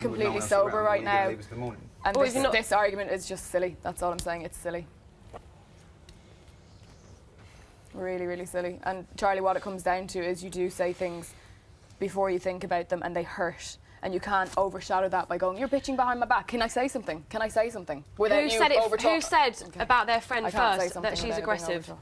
completely sober right now. And this argument is just silly. That's all I'm saying. It's silly. Really, really silly. And Charlie, what it comes down to is you do say things before you think about them and they hurt. And you can't overshadow that by going, you're bitching behind my back. Can I say something? Can I say something? Without Who said about their friend first that she's aggressive?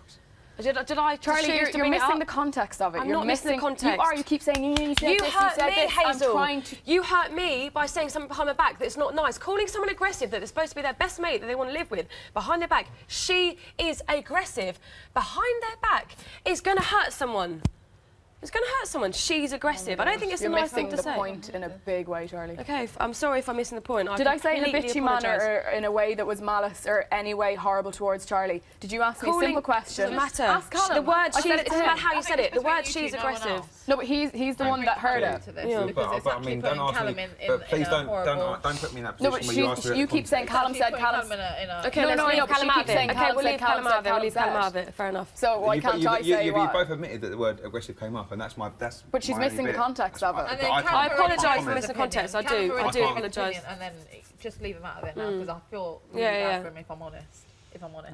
Did I Charlie, you're missing the context of it. You're not missing the context. You are. You keep saying, you hurt me, Hazel. I'm You hurt me by saying something behind my back that's not nice. Calling someone aggressive that they're supposed to be their best mate that they want to live with behind their back. She is aggressive. Behind their back is going to hurt someone. It's going to hurt someone. She's aggressive. I don't think it's a nice thing to say. You're missing the point in a big way, Charlie. OK, I'm sorry if I'm missing the point. Did I say in a bitchy manner or in a way that was malice or any way horrible towards Charlie? Did you ask me a simple question? Doesn't matter. Ask Callum. The word she's, it's about how you said it. The word she's aggressive. No, but he's the one that heard it. But I mean, don't ask me. But please don't put me in that position where you ask you keep saying Callum said Callum. OK, let's leave Callum out of it. OK, we'll leave Callum out of it. We'll leave Callum out of it. Fair enough. So why can't I say what? You both admitted that the word aggressive came up, and that's But she's missing the context of it. I apologise for missing the context. I do apologise. And then just leave him out of it now because I feel really bad for him if I'm honest.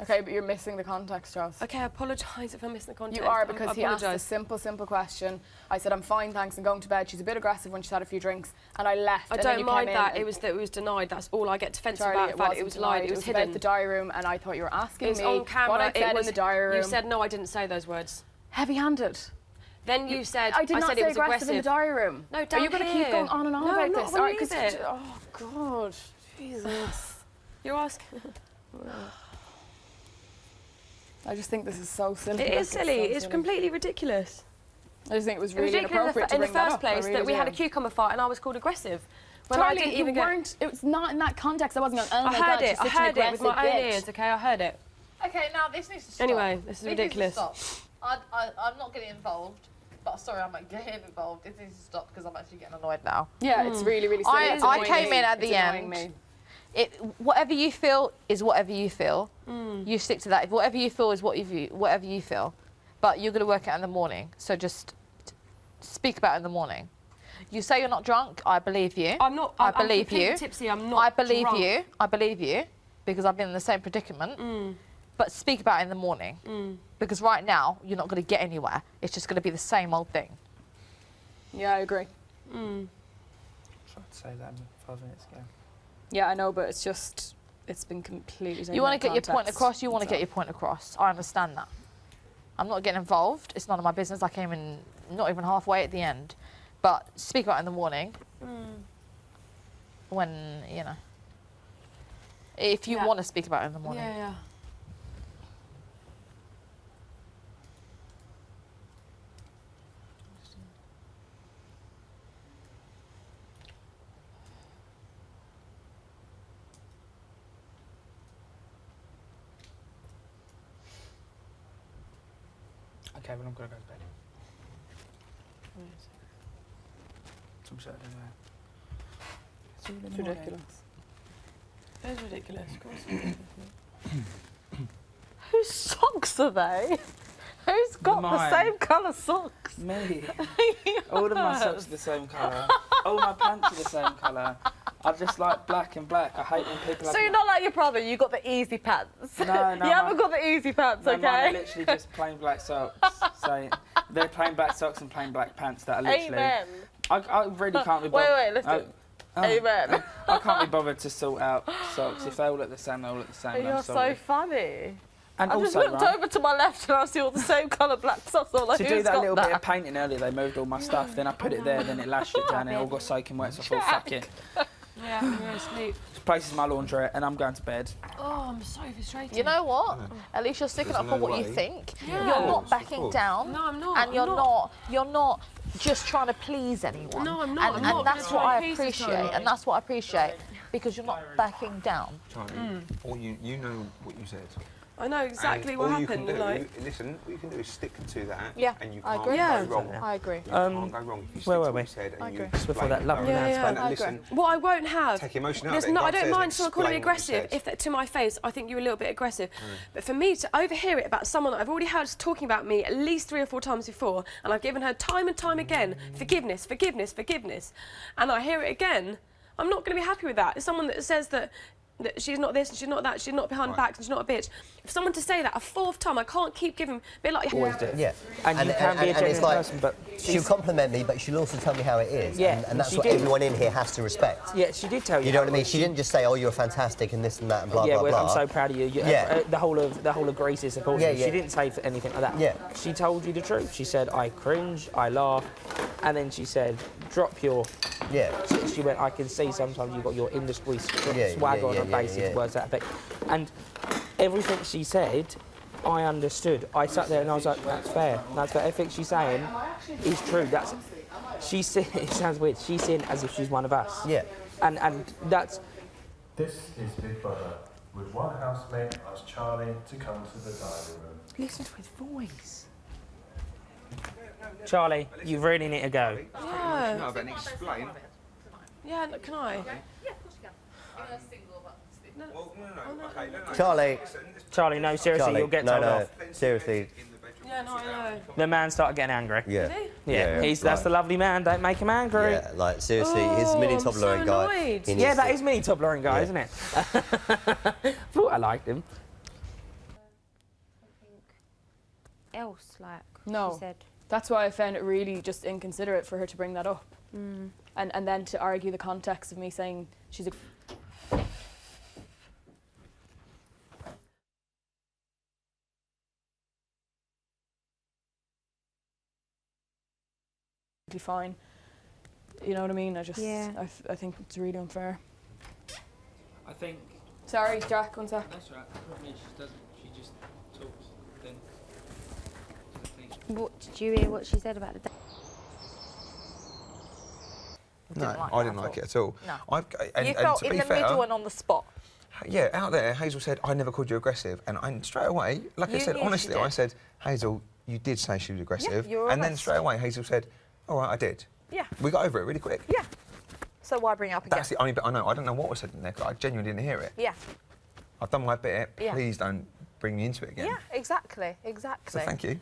Okay, but you're missing the context, Charles. Okay, I apologise if I'm missing the context. You are, because he asked a simple question. I said, I'm fine, thanks, I'm going to bed. She's a bit aggressive when she's had a few drinks, and I left. I don't mind that. It was denied. That's all I get defensive about. The fact it was lied. It was hidden. About the diary room, and I thought you were asking me on camera. what I said in the diary room. You said no, I didn't say those words. Heavy-handed. Then you said I did not said say it was aggressive in the diary room. No, don't. Are you going to keep going on and on about this? No, I'm not. Oh God, Jesus! You're asking. I just think this is so silly. It is silly. It's completely ridiculous. I just think it was really inappropriate to bring that up. In the first place, that we had a cucumber fight and I was called aggressive. When Charlie, I didn't even it was not in that context. I wasn't going, oh my God, I heard it with my own ears, OK? I heard it. OK, now this needs to stop. Anyway, this is ridiculous. I'm not getting involved. But sorry, I'm not getting involved. It needs to stop because I'm actually getting annoyed now. Yeah, it's really, really silly. I came in at the end. Whatever you feel is whatever you feel. You stick to that. If whatever you feel is whatever you feel. But you're going to work it out in the morning. So just speak about it in the morning. You say you're not drunk. I believe you. I'm not. I believe you. Tipsy. I'm not. I believe drunk. you. I believe you because I've been in the same predicament. But speak about it in the morning. Because right now, you're not going to get anywhere. It's just going to be the same old thing. Yeah, I agree. I tried to say that 5 minutes ago. Yeah, I know, but it's just, it's been completely... You want to get your point across, you want to get your point across. I understand that. I'm not getting involved. It's none of my business. I came in not even halfway at the end. But speak about it in the morning. When, you know... If you want to speak about it in the morning. Yeah. Okay, well, I'm going to go to bed. Some Saturday night. It's ridiculous. It is ridiculous, of course. Whose socks are they? Who's got the same colour socks? Me. All of my socks are the same colour. All my pants are the same colour. I just like black and black. I hate when people have... So you're not like your brother, you got the easy pants? No. You haven't got the easy pants, okay? Mine are literally just plain black socks. So they're plain black socks and plain black pants that are literally... Amen. I really can't be bothered... Wait, listen. Amen. I can't be bothered to sort out socks. If they all look the same, they all look the same. You're so funny. And I also, just looked over to my left and I see all the same colour black socks. Like, to do that little bit of painting earlier, they moved all my stuff. Then I put it there, then it lashed it down, and it all got soaking wet. So I thought, fuck it. Yeah, I'm going to sleep. This place is my laundrette, and I'm going to bed. Oh, I'm so frustrated. You know what? At least you're sticking up for what you think. Yeah. You're not backing down. No, I'm not. And you're not just trying to please anyone. No, I'm not. And that's what I appreciate. And that's what I appreciate. Because you're not backing down. Charlie, or you know what you said. I know exactly what happened. Listen, what you can do is stick to that. Yeah, and you I can't agree. go wrong. I agree. You can't go wrong if you stick to what you said and you Just before that lovely man spoke. And listen, what I won't have... Take emotion out of it. No, I don't mind someone calling me aggressive. If to my face, I think you're a little bit aggressive. But for me to overhear it about someone that I've already heard talking about me at least 3 or 4 times before, and I've given her time and time again, forgiveness, forgiveness, forgiveness, and I hear it again, I'm not going to be happy with that. It's someone that says that she's not this and she's not that, she's not behind back and she's not a bitch. For someone to say that a fourth time, I can't keep giving... Be like, always do. Yeah. And you can be a genuine person, but... She'll compliment me, but she'll also tell me how it is. Yeah. And that's what everyone in here has to respect. Yeah, she did tell you. You know what I mean? She didn't just say, oh, you're fantastic and this and that and blah, blah, blah. I'm so proud of you. The whole of Greece is supporting you. She didn't say anything like that. Yeah. She told you the truth. She said, I cringe, I laugh, and then she said, drop your... Yeah. She went, I can see sometimes you've got your industry swag on her basis, words that effect. And everything she said, I understood. I sat there and I was like, that's fair. That's fair. Everything she's saying is true. She's seen, it sounds weird, she's seen as if she's one of us. Yeah. And that's... This is Big Brother. With one housemate asked Charlie to come to the dining room. Listen to his voice. Charlie, you really need to go. Yeah. No, but explain. Yeah, look, can I? Charlie, no, seriously, you'll get told off. Seriously. Yeah, no, I know. The man started getting angry. Yeah. Did Yeah, that's the lovely man, don't make him angry. Yeah, like, seriously, his mini Toblerone guy. Yeah, that is mini Toblerone guy, isn't it? Thought I liked him. Else, like No. she said. That's why I found it really just inconsiderate for her to bring that up. And then to argue the context of me saying she's a... fine. You know what I mean? I think it's really unfair. I think... Sorry, Jack, one sec. That's right. The problem is she just talks then. What, did you hear what she said about the day? No, I didn't like it at all. No. And felt to in be the fair, middle and on the spot. Yeah, out there, Hazel said, I never called you aggressive. And straight away, like I said, honestly, I said, Hazel, you did say she was aggressive. Yeah, and then straight away, Hazel said, all right, I did. Yeah. We got over it really quick. Yeah. So why bring it up again? That's the only bit I know. I don't know what was said in there, because I genuinely didn't hear it. Yeah. I've done my bit. Yeah. Please don't bring me into it again. Yeah, exactly, exactly. So thank you.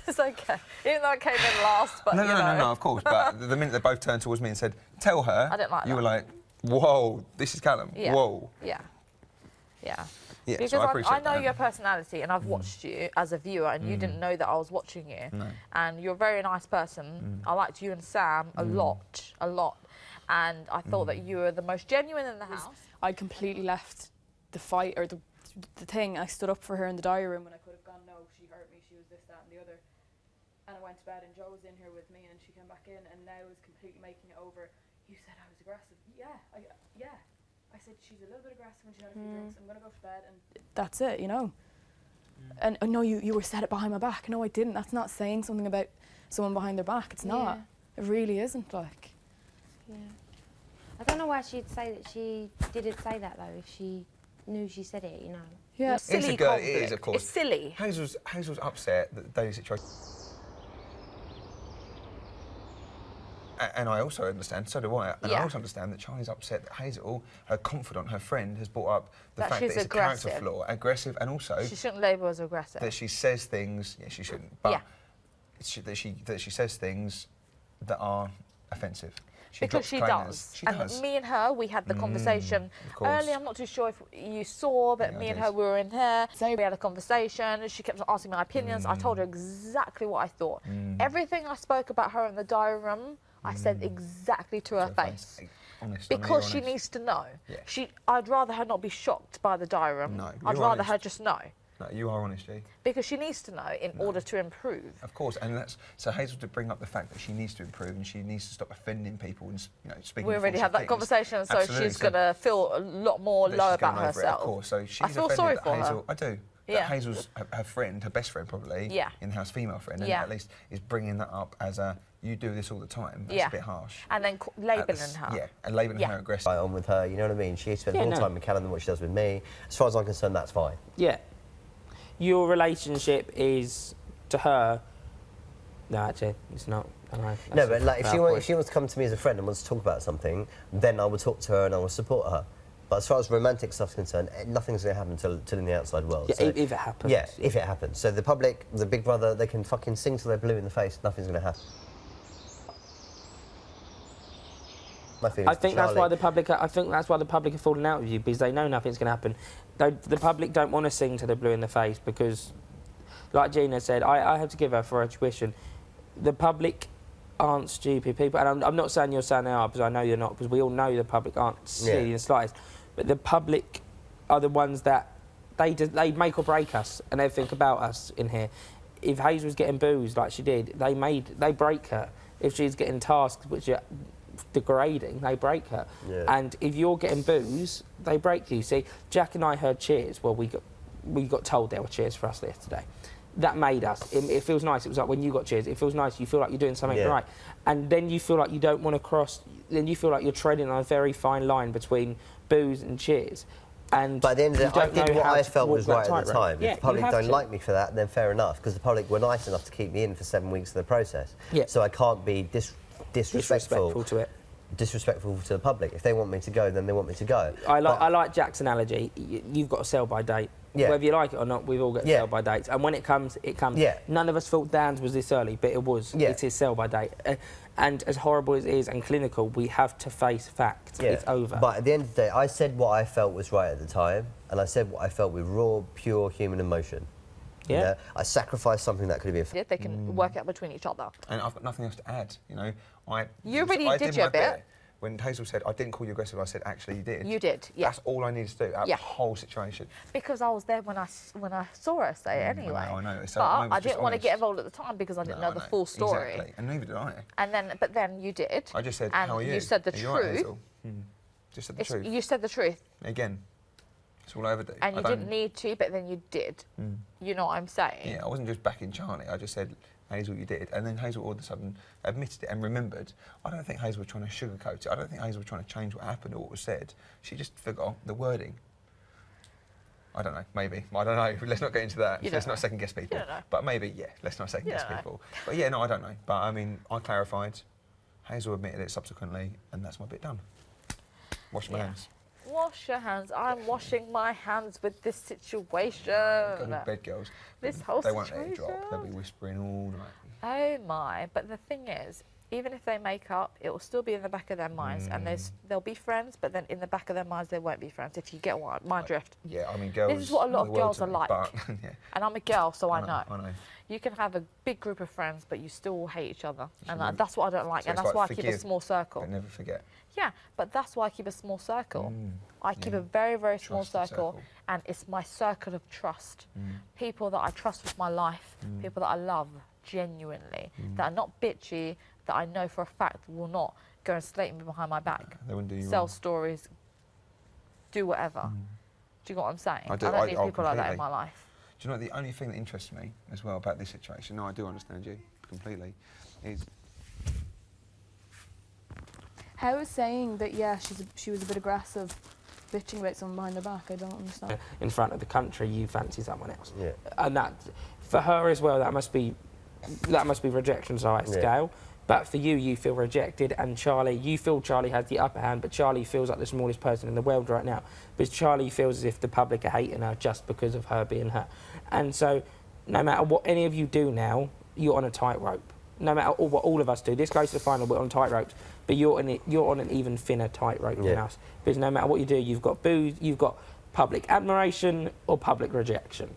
It's okay. Even though I came in last, but No, of course. But the minute they both turned towards me and said, tell her, I didn't like you that. were like, whoa, this is Callum. Yeah. Whoa. Yeah. Yeah. Yeah, because so I appreciate I know that. your personality and I've watched you as a viewer and you didn't know that I was watching you. No. And you're a very nice person. I liked you and Sam a lot. And I thought that you were the most genuine in the house. I completely left the fight or the thing. I stood up for her in the diary room when I could have gone, no, she hurt me, she was this, that and the other. And I went to bed and Jo was in here with me and she came back in and now is completely making it over. You said I was aggressive. Yeah. I said she's a little bit aggressive when she had a few drinks. I'm going to go to bed and that's it, you know. And no, you were said it behind my back. No, I didn't. That's not saying something about someone behind their back. It's not. It really isn't, like. Yeah. I don't know why she'd say that she didn't say that though, if she knew she said it, you know. Yeah. It's a girl, it is, of course. It's silly. Hazel's upset that the daily situation. And I also understand, so do I, and I also understand that Charlie's upset that Hazel, her confidant, her friend, has brought up the fact that it's a character flaw, aggressive, and also... She shouldn't label as aggressive. That she says things, she shouldn't, but that she says things that are offensive. Because she does. She and does. me and her, we had the conversation earlier. I'm not too sure if you saw, but me and her, we were in here. So we had a conversation. She kept asking my opinions. I told her exactly what I thought. Everything I spoke about her in the diary room, I said exactly to her face. Honest, because she needs to know. Yeah. I'd rather her not be shocked by the diary room. No, I'd rather her just know. No, you are honest, G. Because she needs to know in order to improve. Of course, and that's so Hazel to bring up the fact that she needs to improve and she needs to stop offending people and speaking. We already had that conversation, so she's going to feel a lot more low about herself. Of course, so she's I feel sorry for her. I do. That Hazel's her friend, her best friend probably, in-house female friend, and at least is bringing that up as a, you do this all the time. That's a bit harsh. And then labelling her. Yeah, and labelling her aggressive. On with her, you know what I mean? She spends more time with Callum than what she does with me. As far as I'm concerned, that's fine. Yeah. Your relationship is, to her... No, actually, it's not. No, but like, if she wants to come to me as a friend and wants to talk about something, then I will talk to her and I will support her. But as far as romantic stuff's concerned, nothing's going to happen till in the outside world. Yeah, so, if it happens. Yeah, if it happens. So the public, the Big Brother, they can fucking sing till they're blue in the face. Nothing's going to happen. my feelings. I think that's why the public. I think that's why the public are falling out with you, because they know nothing's going to happen. The public don't want to sing to the blue in the face because, like Gina said, I have to give her for her tuition. The public aren't stupid people, and I'm not saying you're saying they are, because I know you're not, because we all know the public aren't silly in the slightest. But the public are the ones that they make or break us and everything about us in here. If Hayes was getting boozed like she did, they break her. If she's getting tasks which are degrading, they break her. Yeah. And if you're getting booze, they break you. See, Jack and I heard cheers. Well, we got told there were cheers for us yesterday. That made us. It feels nice. It was like when you got cheers. It feels nice. You feel like you're doing something right. And then you feel like you don't want to cross. Then you feel like you're treading on a very fine line between booze and cheers. And but at the end of the day, I did what I felt was right at the time. Yeah, if the public don't like me for that, then fair enough, because the public were nice enough to keep me in for 7 weeks of the process. Yeah. So I can't be disrespectful to it. Disrespectful to the public. If they want me to go, then they want me to go. I like Jack's analogy. You've got to sell by date. Yeah. Whether you like it or not, we've all got to sell by dates. And when it comes, it comes. Yeah. None of us thought Dan's was this early, but it was. Yeah. It is sell by date. And as horrible as it is and clinical, we have to face facts. Yeah. It's over. But at the end of the day, I said what I felt was right at the time, and I said what I felt with raw, pure human emotion. Yeah. You know, I sacrificed something that could have been. They can work out between each other. And I've got nothing else to add. You know, you already did your bit. When Hazel said, I didn't call you aggressive, I said, actually, you did. You did, yeah. That's all I needed to do out of the whole situation. Because I was there when I saw her say it anyway. I know. So but I didn't want to get involved at the time because I didn't know the full story. Exactly, and neither did I. But then you did. I just said, how are you? You said the truth. Just said the truth. You said the truth. Again, it's all I ever do. And you didn't need to, but then you did. You know what I'm saying? Yeah, I wasn't just backing Charlie. I just said, Hazel, you did. And then Hazel all of a sudden admitted it and remembered. I don't think Hazel was trying to sugarcoat it. I don't think Hazel was trying to change what happened or what was said. She just forgot the wording. I don't know, maybe. I don't know. Let's not get into that. Let's not second guess people. But maybe, let's not second guess people. But yeah, no, I don't know. But I mean, I clarified. Hazel admitted it subsequently, and that's my bit done. Wash my hands. Wash your hands. I'm washing my hands with this situation. Go to bed, girls. This whole situation. They won't let it drop. They'll be whispering all night. Oh my! But the thing is, even if they make up, it will still be in the back of their minds, and they'll be friends. But then in the back of their minds, they won't be friends. If you get my drift. Yeah, I mean, girls. This is what a lot of girls are like. But, and I'm a girl, so I know. I know. You can have a big group of friends, but you still hate each other, and that's what I don't like. So and that's why I keep a small circle. But never forget. Yeah, but that's why I keep a small circle. I keep a very, very small circle, and it's my circle of trust. People that I trust with my life, people that I love genuinely, that are not bitchy, that I know for a fact will not go and slate me behind my back, they wouldn't do you sell wrong. Stories, do whatever. Do you get what I'm saying? I do. I don't need people like that in my life. Do you know, the only thing that interests me as well about this situation, no, I do understand you completely, is... How is saying that, she was a bit aggressive, bitching about someone behind their back? I don't understand. In front of the country, you fancy someone else. Yeah. And that, for her as well, that must be rejection to a high scale. But for you, you feel rejected, and Charlie, you feel Charlie has the upper hand, but Charlie feels like the smallest person in the world right now. Because Charlie feels as if the public are hating her just because of her being her. And so, no matter what any of you do now, you're on a tightrope. No matter what all of us do, this goes to the final, we're on tightropes, but you're on an even thinner tightrope than us. Because no matter what you do, you've got booze, you've got public admiration or public rejection.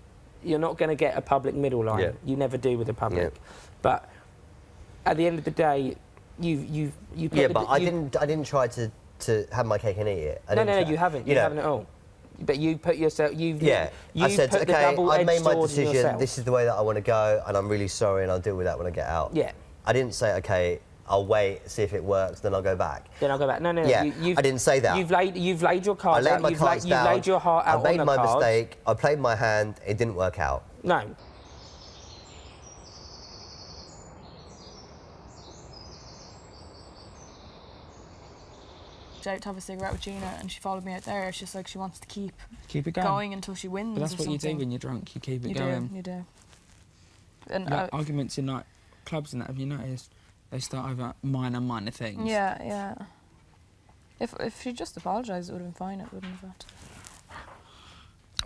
You're not going to get a public middle line. Yeah. You never do with the public. Yeah. But at the end of the day, you've I didn't try to have my cake and eat it. No, you haven't. You haven't at all. But you put yourself. I said, okay, I made my decision. This is the way that I want to go, and I'm really sorry, and I'll deal with that when I get out. Yeah. I didn't say, okay, I'll wait, see if it works, then I'll go back. Then I'll go back. No. Yeah, I didn't say that. You've laid your cards out. I laid my cards down. You've laid your heart out on the cards. I made my mistake. I played my hand. It didn't work out. No. Out to have a cigarette with Gina, and she followed me out there. It's just like she wants to keep it going until she wins. But that's what you do when you're drunk. You keep it going. You do. And like arguments in like clubs and that. Have you noticed? They start over minor things. Yeah. If she just apologised, it would have been fine. It wouldn't have.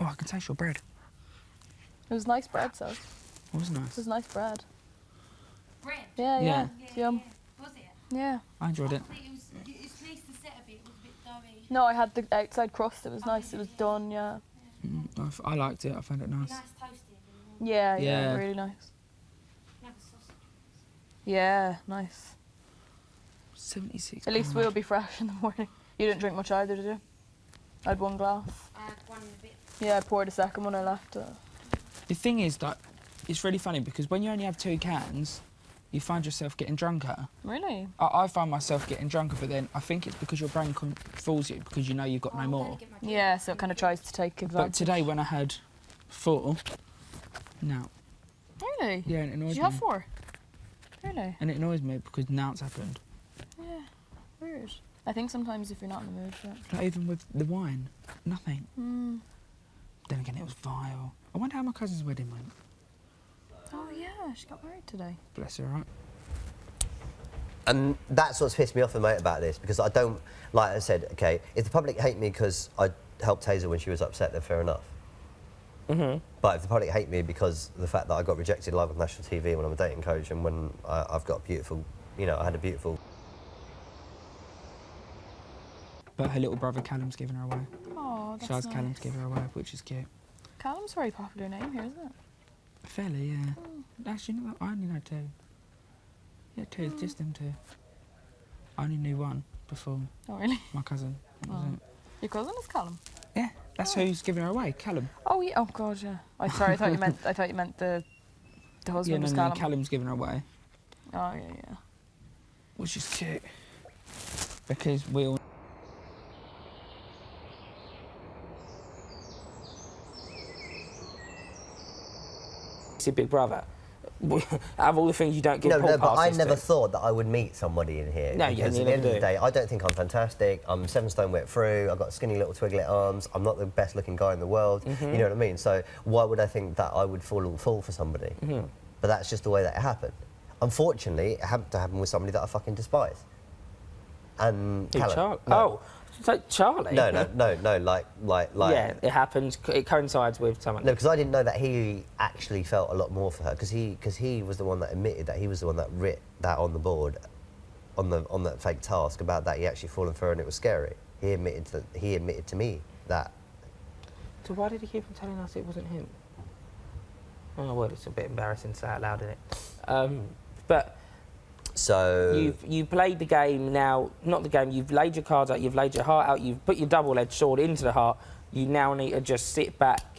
Oh, I can taste your bread. It was nice bread, so. It was nice. It was nice bread. Bread? Yeah. Yum. Was it? Yeah. I enjoyed it. It's nice to No, I had the outside crust. It was nice. It was done, yeah. I liked it. I found it nice. Nice toasted. Yeah, Yeah. really nice. Have a sausage. Yeah, nice. 76. At least we'll be fresh in the morning. You didn't drink much either, did you? I had one glass. I had one and a bit. Yeah, I poured a second when I left. The thing is that it's really funny because when you only have 2 cans, you find yourself getting drunker. Really? I find myself getting drunker, but then I think it's because your brain fools you because you know you've got no more. Yeah, so it kind of tries to take advantage. But today when I had 4, no. Really? Yeah, and it annoys Did you me. have 4? Really? And it annoys me because now it's happened. Yeah, weird. I think sometimes if you're not in the mood for it. Like even with the wine, nothing. Mm. Then again, it was vile. I wonder how my cousin's wedding went. Oh yeah, she got married today. Bless her, right? And that's what's pissed me off, mate, about this, because I don't, like I said, okay, if the public hate me because I helped Hazel when she was upset, then fair enough. But if the public hate me because of the fact that I got rejected live on national TV when I'm a dating coach and when I've got a beautiful, you know, I had a beautiful... But her little brother Callum's giving her away. Oh, that's She asked nice. Callum to give her away, which is cute. Callum's a very popular name here, isn't it? Fairly, yeah. Actually, no, I only know 2. Yeah, 2, it's just them 2. I only knew 1 before. Oh, really? My cousin. That was Oh. it. Your cousin is Callum? Yeah, that's who's giving her away, Callum. Oh, yeah. Oh, God, yeah. I thought you meant the husband Yeah, no, was no, Callum. Callum's giving her away, Oh, yeah, yeah. which is cute. Because we all... It's your big brother. Out of all the things you don't give No, Paul but I passes never to. thought that I would meet somebody in here. No, you because never at the end of do. the day, I don't think I'm fantastic. I'm 7 stone wet through. I've got skinny little twiglet arms. I'm not the best looking guy in the world. Mm-hmm. You know what I mean? So why would I think that I would fall for somebody? Mm-hmm. But that's just the way that it happened. Unfortunately, it happened to happen with somebody that I fucking despise. And Who, Callum. Charlie? No. Oh, so Charlie? No, like. Yeah, it happens. It coincides with someone. No, because I didn't know that he actually felt a lot more for her, because he was the one that admitted that he was the one that writ that on the board, on that fake task about that he actually fallen for her and it was scary. He admitted to me that. So why did he keep on telling us it wasn't him? Oh well, it's a bit embarrassing to say out loud, isn't it? But So you've played the game now. Not the game. You've laid your cards out. You've laid your heart out. You've put your double-edged sword into the heart. You now need to just sit back.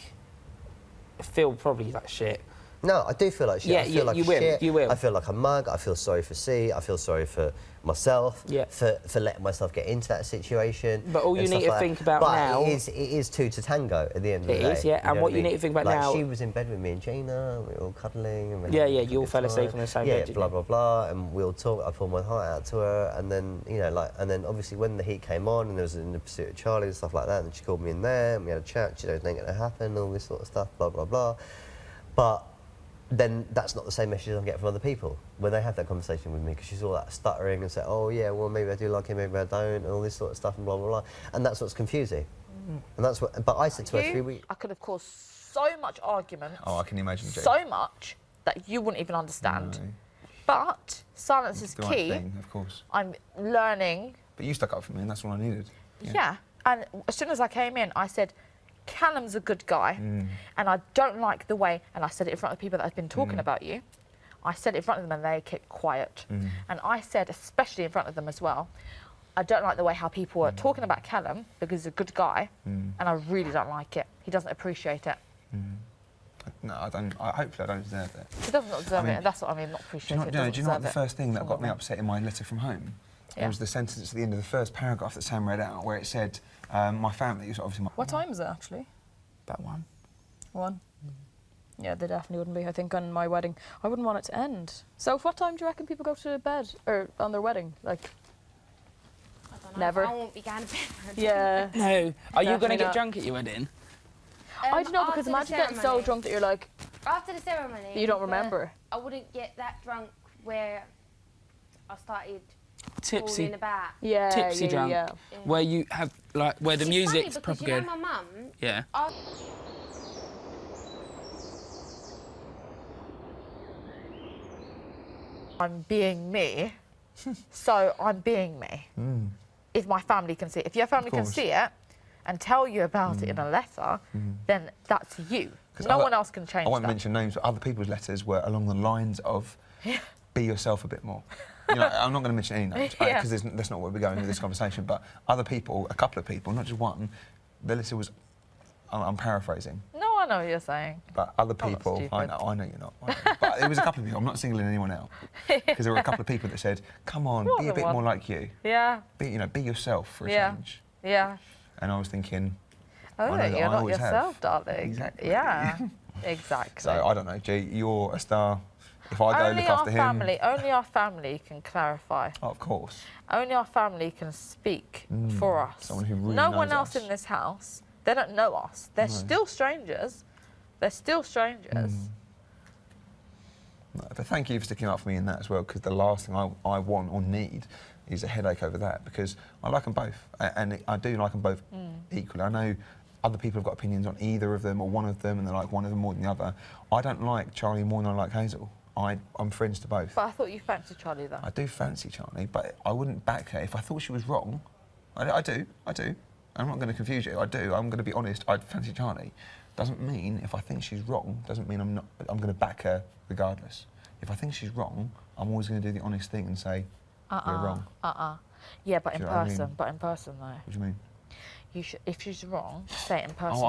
Feel probably like shit. no, I do feel like shit. Yeah, I feel like you will, shit. you will. I feel like a mug. I feel sorry for C. I feel sorry for myself. Yeah. For letting myself get into that situation. But all you and need stuff to like think that. about but now- it is 2 to tango at the end of the day. It is, yeah. You And know what I you mean? need to think about like, now- she was in bed with me and Gina. We were all cuddling. And we Yeah, had yeah, a you all good fell asleep time. on the same yeah, bed, didn't blah you? blah blah, and we all talked. I poured my heart out to her, and then and then obviously when the heat came on, and there was in the pursuit of Charlie and stuff like that, and she called me in there, and we had a chat. She knows anything going to happen, all this sort of stuff, blah blah blah. But then that's not the same message I'm getting from other people when they have that conversation with me, because she's all that stuttering and say, oh yeah, well maybe I do like him, maybe I don't, and all this sort of stuff and blah blah blah, and that's what's confusing. And that's what. But I said to her 3 weeks. I could have caused so much argument, Oh, I can imagine. Jane. so much that you wouldn't even understand. No. But silence is The right key. thing, of course. I'm learning. But you stuck up for me, and that's all I needed. Yeah. And as soon as I came in, I said, Callum's a good guy, Mm. and I don't like the way, and I said it in front of people that have been talking about you. I said it in front of them and they kept quiet. And I said, especially in front of them as well, I don't like the way how people are talking about Callum because he's a good guy, and I really don't like it. He doesn't appreciate it. No, I don't. Hopefully, I don't deserve it. He doesn't deserve I mean, it. That's what I mean, not Do appreciate you it. know, doesn't do you know what the deserve it. first thing that It's got me all upset in my letter from home? Yeah. It was the sentence at the end of the first paragraph that Sam read out, where it said, "My family is obviously my." What time is it actually? About 1. 1. Yeah, they definitely wouldn't be. I think on my wedding, I wouldn't want it to end. So, what time do you reckon people go to bed or on their wedding? Like, I don't know. Never. I won't be going to bed for a yeah. No. Are you going to Definitely get not. drunk at your wedding? I don't know, because after the imagine getting so ceremony- drunk that you're like, After the ceremony. you don't but remember. I wouldn't get that drunk where I started Tipsy. falling about. yeah, Tipsy yeah, drunk. yeah. Where you have, like, where the It's music's funny proper because, you good. know, my mum, Yeah. I'm being me, so I'm being me. if my family can see it. If your family can see it and tell you about it in a letter, then that's you. No one else can change that. I won't mention names, but other people's letters were along the lines of, be yourself a bit more. You know, I'm not going to mention any names, because that's not where we're going with this conversation, but other people, a couple of people, not just one, the letter was, I'm paraphrasing. No, I know what you're saying. But other people, I know you're not. I know. But it was a couple of people, I'm not singling anyone out. Because there were a couple of people that said, come on, be a bit more like you. Yeah. Be yourself for a change. Yeah. And I was thinking, oh, you're not yourself, darling. Exactly. Yeah, exactly. So, I don't know, G, you're a star. If I go look after him... Only our family can clarify. Oh, of course. Only our family can speak for us. Someone who really no knows one else us. in this house, they don't know us. They're still strangers. They're still strangers. No, but thank you for sticking up for me in that as well, because the last thing I want or need is a headache over that, because I like them both, and I do like them both equally. I know other people have got opinions on either of them or one of them, and they like one of them more than the other. I don't like Charlie more than I like Hazel. I'm friends to both. But I thought you fancied Charlie, though. I do fancy Charlie, but I wouldn't back her if I thought she was wrong. I do. I'm not going to confuse you. I do. I'm going to be honest. I'd fancy Charlie. Doesn't mean if I think she's wrong, doesn't mean I'm going to back her regardless. If I think she's wrong, I'm always going to do the honest thing and say, you're wrong. Yeah, but Do in you know what I person. mean? But in person, though. What do you mean? You should, if she's wrong, say it in person.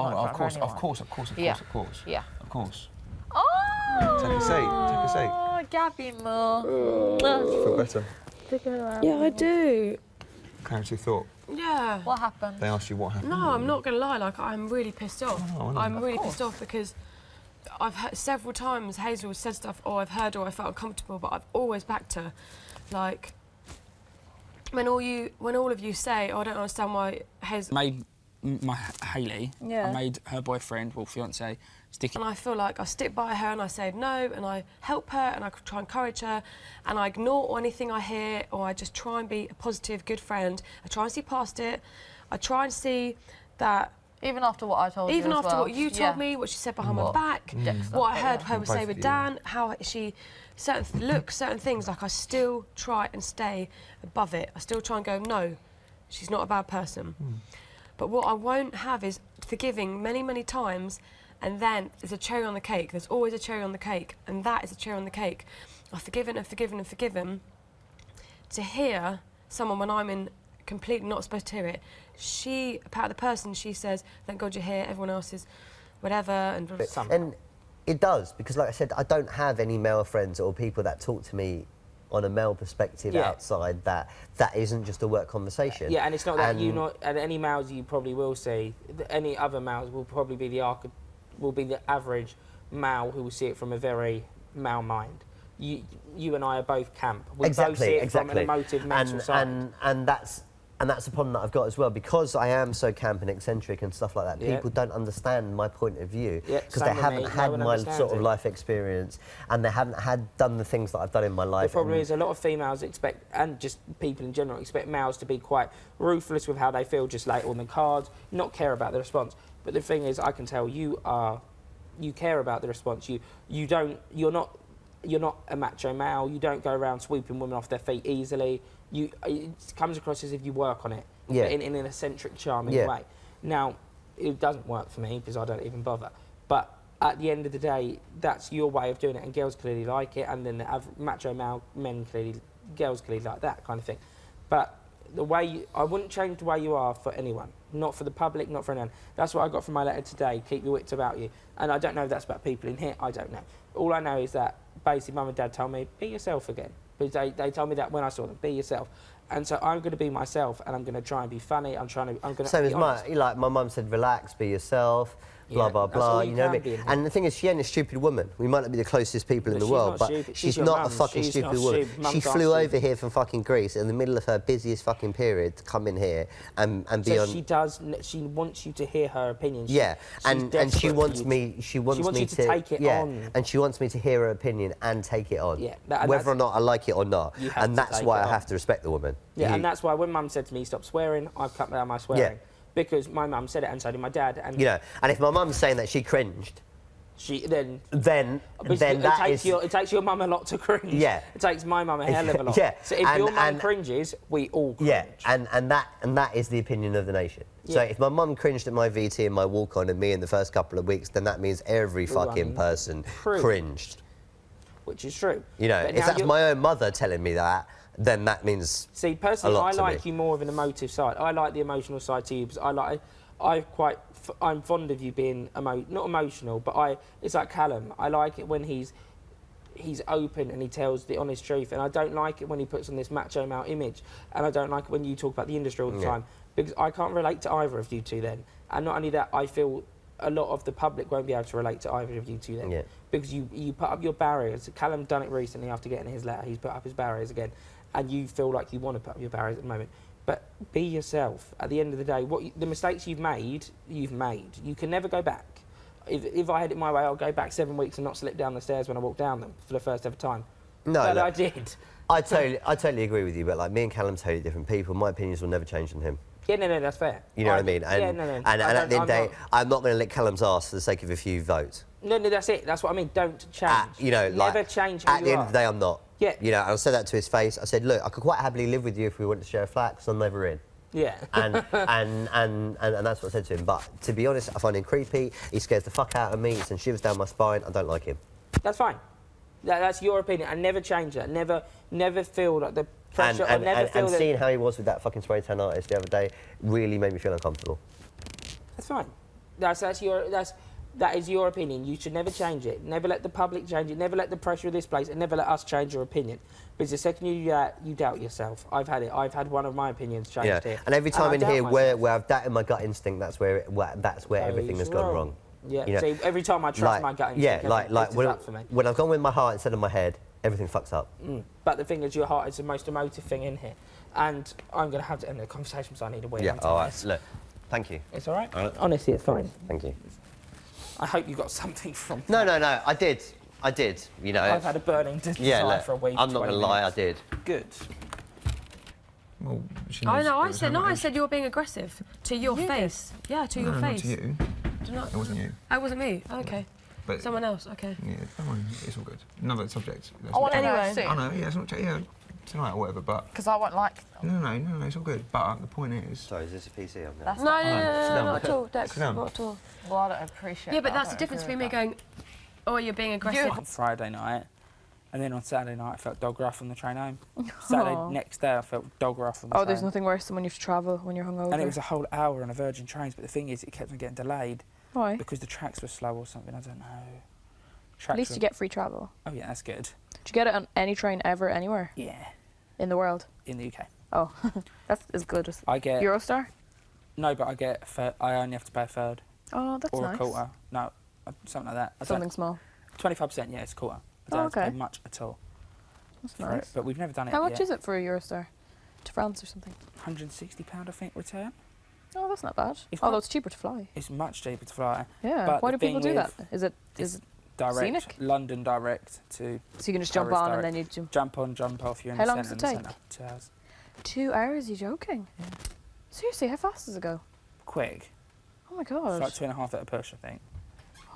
Of course. Yeah. Of course. Oh! Take a seat. Oh, Gabby Moore. Feel better? Yeah, I do. Clarity of thought. Yeah. What happened? They asked you what happened. No, I'm not going to lie. Like, I'm really pissed off. I'm really pissed off because I've heard several times Hazel has said stuff, or I've heard, or I felt uncomfortable, but I've always backed her. Like, when all of you say, oh, I don't understand why Hazel... My Hayley, I made her boyfriend, well, fiance, stick. And I feel like I stick by her and I say no and I help her and I try and encourage her and I ignore anything I hear, or I just try and be a positive, good friend. I try and see past it. I try and see that... Even after what I told you Even as after well. what you told me, what she said behind my back, what I heard her say with Dan, how she... certain looks, certain things, like I still try and stay above it. I still try and go, no, she's not a bad person. But what I won't have is forgiving many, many times, and then there's a cherry on the cake. There's always a cherry on the cake, and that is a cherry on the cake. I've forgiven and forgiven and forgiven. To hear someone when I'm in completely not supposed to hear it, about the person, she says, thank God you're here, everyone else is whatever, and... And it does, because like I said, I don't have any male friends or people that talk to me on a male perspective outside that isn't just a work conversation. Yeah, and it's not that and any males you probably will see, any other males will probably be the average male who will see it from a very male mind. You and I are both camp. We both see it from an emotive mental side. And that's a problem that I've got as well, because I am so camp and eccentric and stuff like that. People don't understand my point of view because they haven't had my sort of life experience, and they haven't done the things that I've done in my life. The problem is a lot of females expect, and just people in general, expect males to be quite ruthless with how they feel, just lay it on the cards, not care about the response. But the thing is, I can tell you care about the response. You're not a macho male. You don't go around sweeping women off their feet easily. It comes across as if you work on it, but in an eccentric, charming way. Now, it doesn't work for me because I don't even bother. But at the end of the day, that's your way of doing it, and girls clearly like it, and then the macho male girls clearly like that kind of thing. But I wouldn't change the way you are for anyone, not for the public, not for anyone. That's what I got from my letter today. Keep your wits about you. And I don't know if that's about people in here. I don't know. All I know is that basically Mum and Dad told me, be yourself again. Because they told me that when I saw them, be yourself. And so I'm going to be myself, and I'm going to try and be funny. I'm going to Same be as honest. my mum said, relax, be yourself. Blah, blah, blah, you know what I mean? And the thing is, she ain't a stupid woman. We might not be the closest people in the world, but she's not a fucking stupid woman. She flew over here from fucking Greece in the middle of her busiest fucking period to come in here and be on... She wants you to hear her opinion. And she wants me to take it on. And she wants me to hear her opinion and take it on. Yeah. Whether or not I like it or not. And that's why I have to respect the woman. Yeah, and that's why when Mum said to me, stop swearing, I've cut down my swearing. Because my mum said it and so did my dad. And and if my mum's saying that she cringed, then it takes your mum a lot to cringe. Yeah. It takes my mum a hell of a lot. Yeah. So if your mum cringes, we all cringe. Yeah, and that is the opinion of the nation. So if my mum cringed at my VT and my walk-on and me in the first couple of weeks, then that means every fucking person cringed. Which is true. You know, if that's my own mother telling me that, then that means See, personally, a lot I to like me. you more of an emotive side. I like the emotional side to you because I'm fond of you being not emotional, but it's like Callum. I like it when he's open and he tells the honest truth, and I don't like it when he puts on this macho male image, and I don't like it when you talk about the industry all the time, because I can't relate to either of you two then. And not only that, I feel a lot of the public won't be able to relate to either of you two then, because you put up your barriers. Callum done it recently after getting his letter. He's put up his barriers again, and you feel like you want to put up your barriers at the moment. But be yourself. At the end of the day, the mistakes you've made, you've made. You can never go back. If I had it my way, I'll go back 7 weeks and not slip down the stairs when I walk down them for the first ever time. No, but look, I did. I totally agree with you, but like me and Callum are totally different people. My opinions will never change on him. Yeah, no, that's fair. You know what I mean? And, and at the end of the day, I'm not going to lick Callum's arse for the sake of a few votes. No, that's it. That's what I mean. Don't change. You know, never like, change who at you the end are. of the day, I'm not. Yeah. You know, and I said that to his face. I said, look, I could quite happily live with you if we wanted to share a flat, because I'm never in. Yeah. and that's what I said to him. But to be honest, I find him creepy. He scares the fuck out of me. He sends shivers down my spine. I don't like him. That's fine. That's your opinion. I never change that. Never feel like the pressure. And seeing how he was with that fucking spray tan artist the other day really made me feel uncomfortable. That's fine. That is your opinion. You should never change it. Never let the public change it. Never let the pressure of this place, and never let us change your opinion. Because the second you do that, you doubt yourself. I've had it. I've had one of my opinions changed here. And every time in here myself. where I've doubted my gut instinct, that's where everything has gone wrong. Yeah. You know, See, every time I trust my gut instinct, when I've gone with my heart instead of my head, everything fucks up. But the thing is, your heart is the most emotive thing in here. And I'm going to have to end the conversation because I need a wee. Yeah, all right. Look, thank you. It's all right? Honestly, it's fine. Thank you. I hope you got something from No, I did, you know. I've had a burning desire for a week. I'm not going to lie, I did. Good. Well, I said you were being aggressive to your face. Yeah, to your face. Not to you. It wasn't you. Oh, it wasn't me. Oh, okay. But someone else. Okay. Yeah, don't worry, it's all good. Another subject. I want to know Anyway. soon. I know, yeah, it's not tonight or whatever, but... Because I won't like them. No, it's all good. But the point is... Sorry, is this a PC on there? That's No, not at all, Dex. down. Not at all. Well, I don't appreciate Yeah, but that. I that's the don't difference agree between me with going, oh, you're being aggressive. On Friday night, and then on Saturday night I felt dog rough on the train home. Saturday next day I felt dog rough on the train. There's nothing worse than when you have to travel when you're hungover. And it was a whole hour on a Virgin trains, but the thing is, it kept on getting delayed. Why? Because the tracks were slow or something, I don't know. At least you get free travel. Oh yeah, that's good. Did you get it on any train ever, anywhere? Yeah. In the world? In the UK. Oh, that's as good as I get... Eurostar? No, but I only have to pay a third. Oh, that's or nice. a quarter. No, something like that. Something small. 25%, yeah, it's a quarter. I don't have to pay much at all. That's nice. But we've never done it How much yet. is it for a Eurostar? To France or something? £160, I think, return. Oh, that's not bad. It's Although it's cheaper to fly. It's much cheaper to fly. Yeah. But Why the do people thing do that? with- Is it direct, scenic? London direct to... So you can just jump Paris on direct. and then you Jump on, jump off, you're in How the long centre. does it in the take? centre. 2 hours. 2 hours? You joking? Yeah. Seriously, how fast does it go? Quick. Oh my It's god. like 2.5 at a push, I think.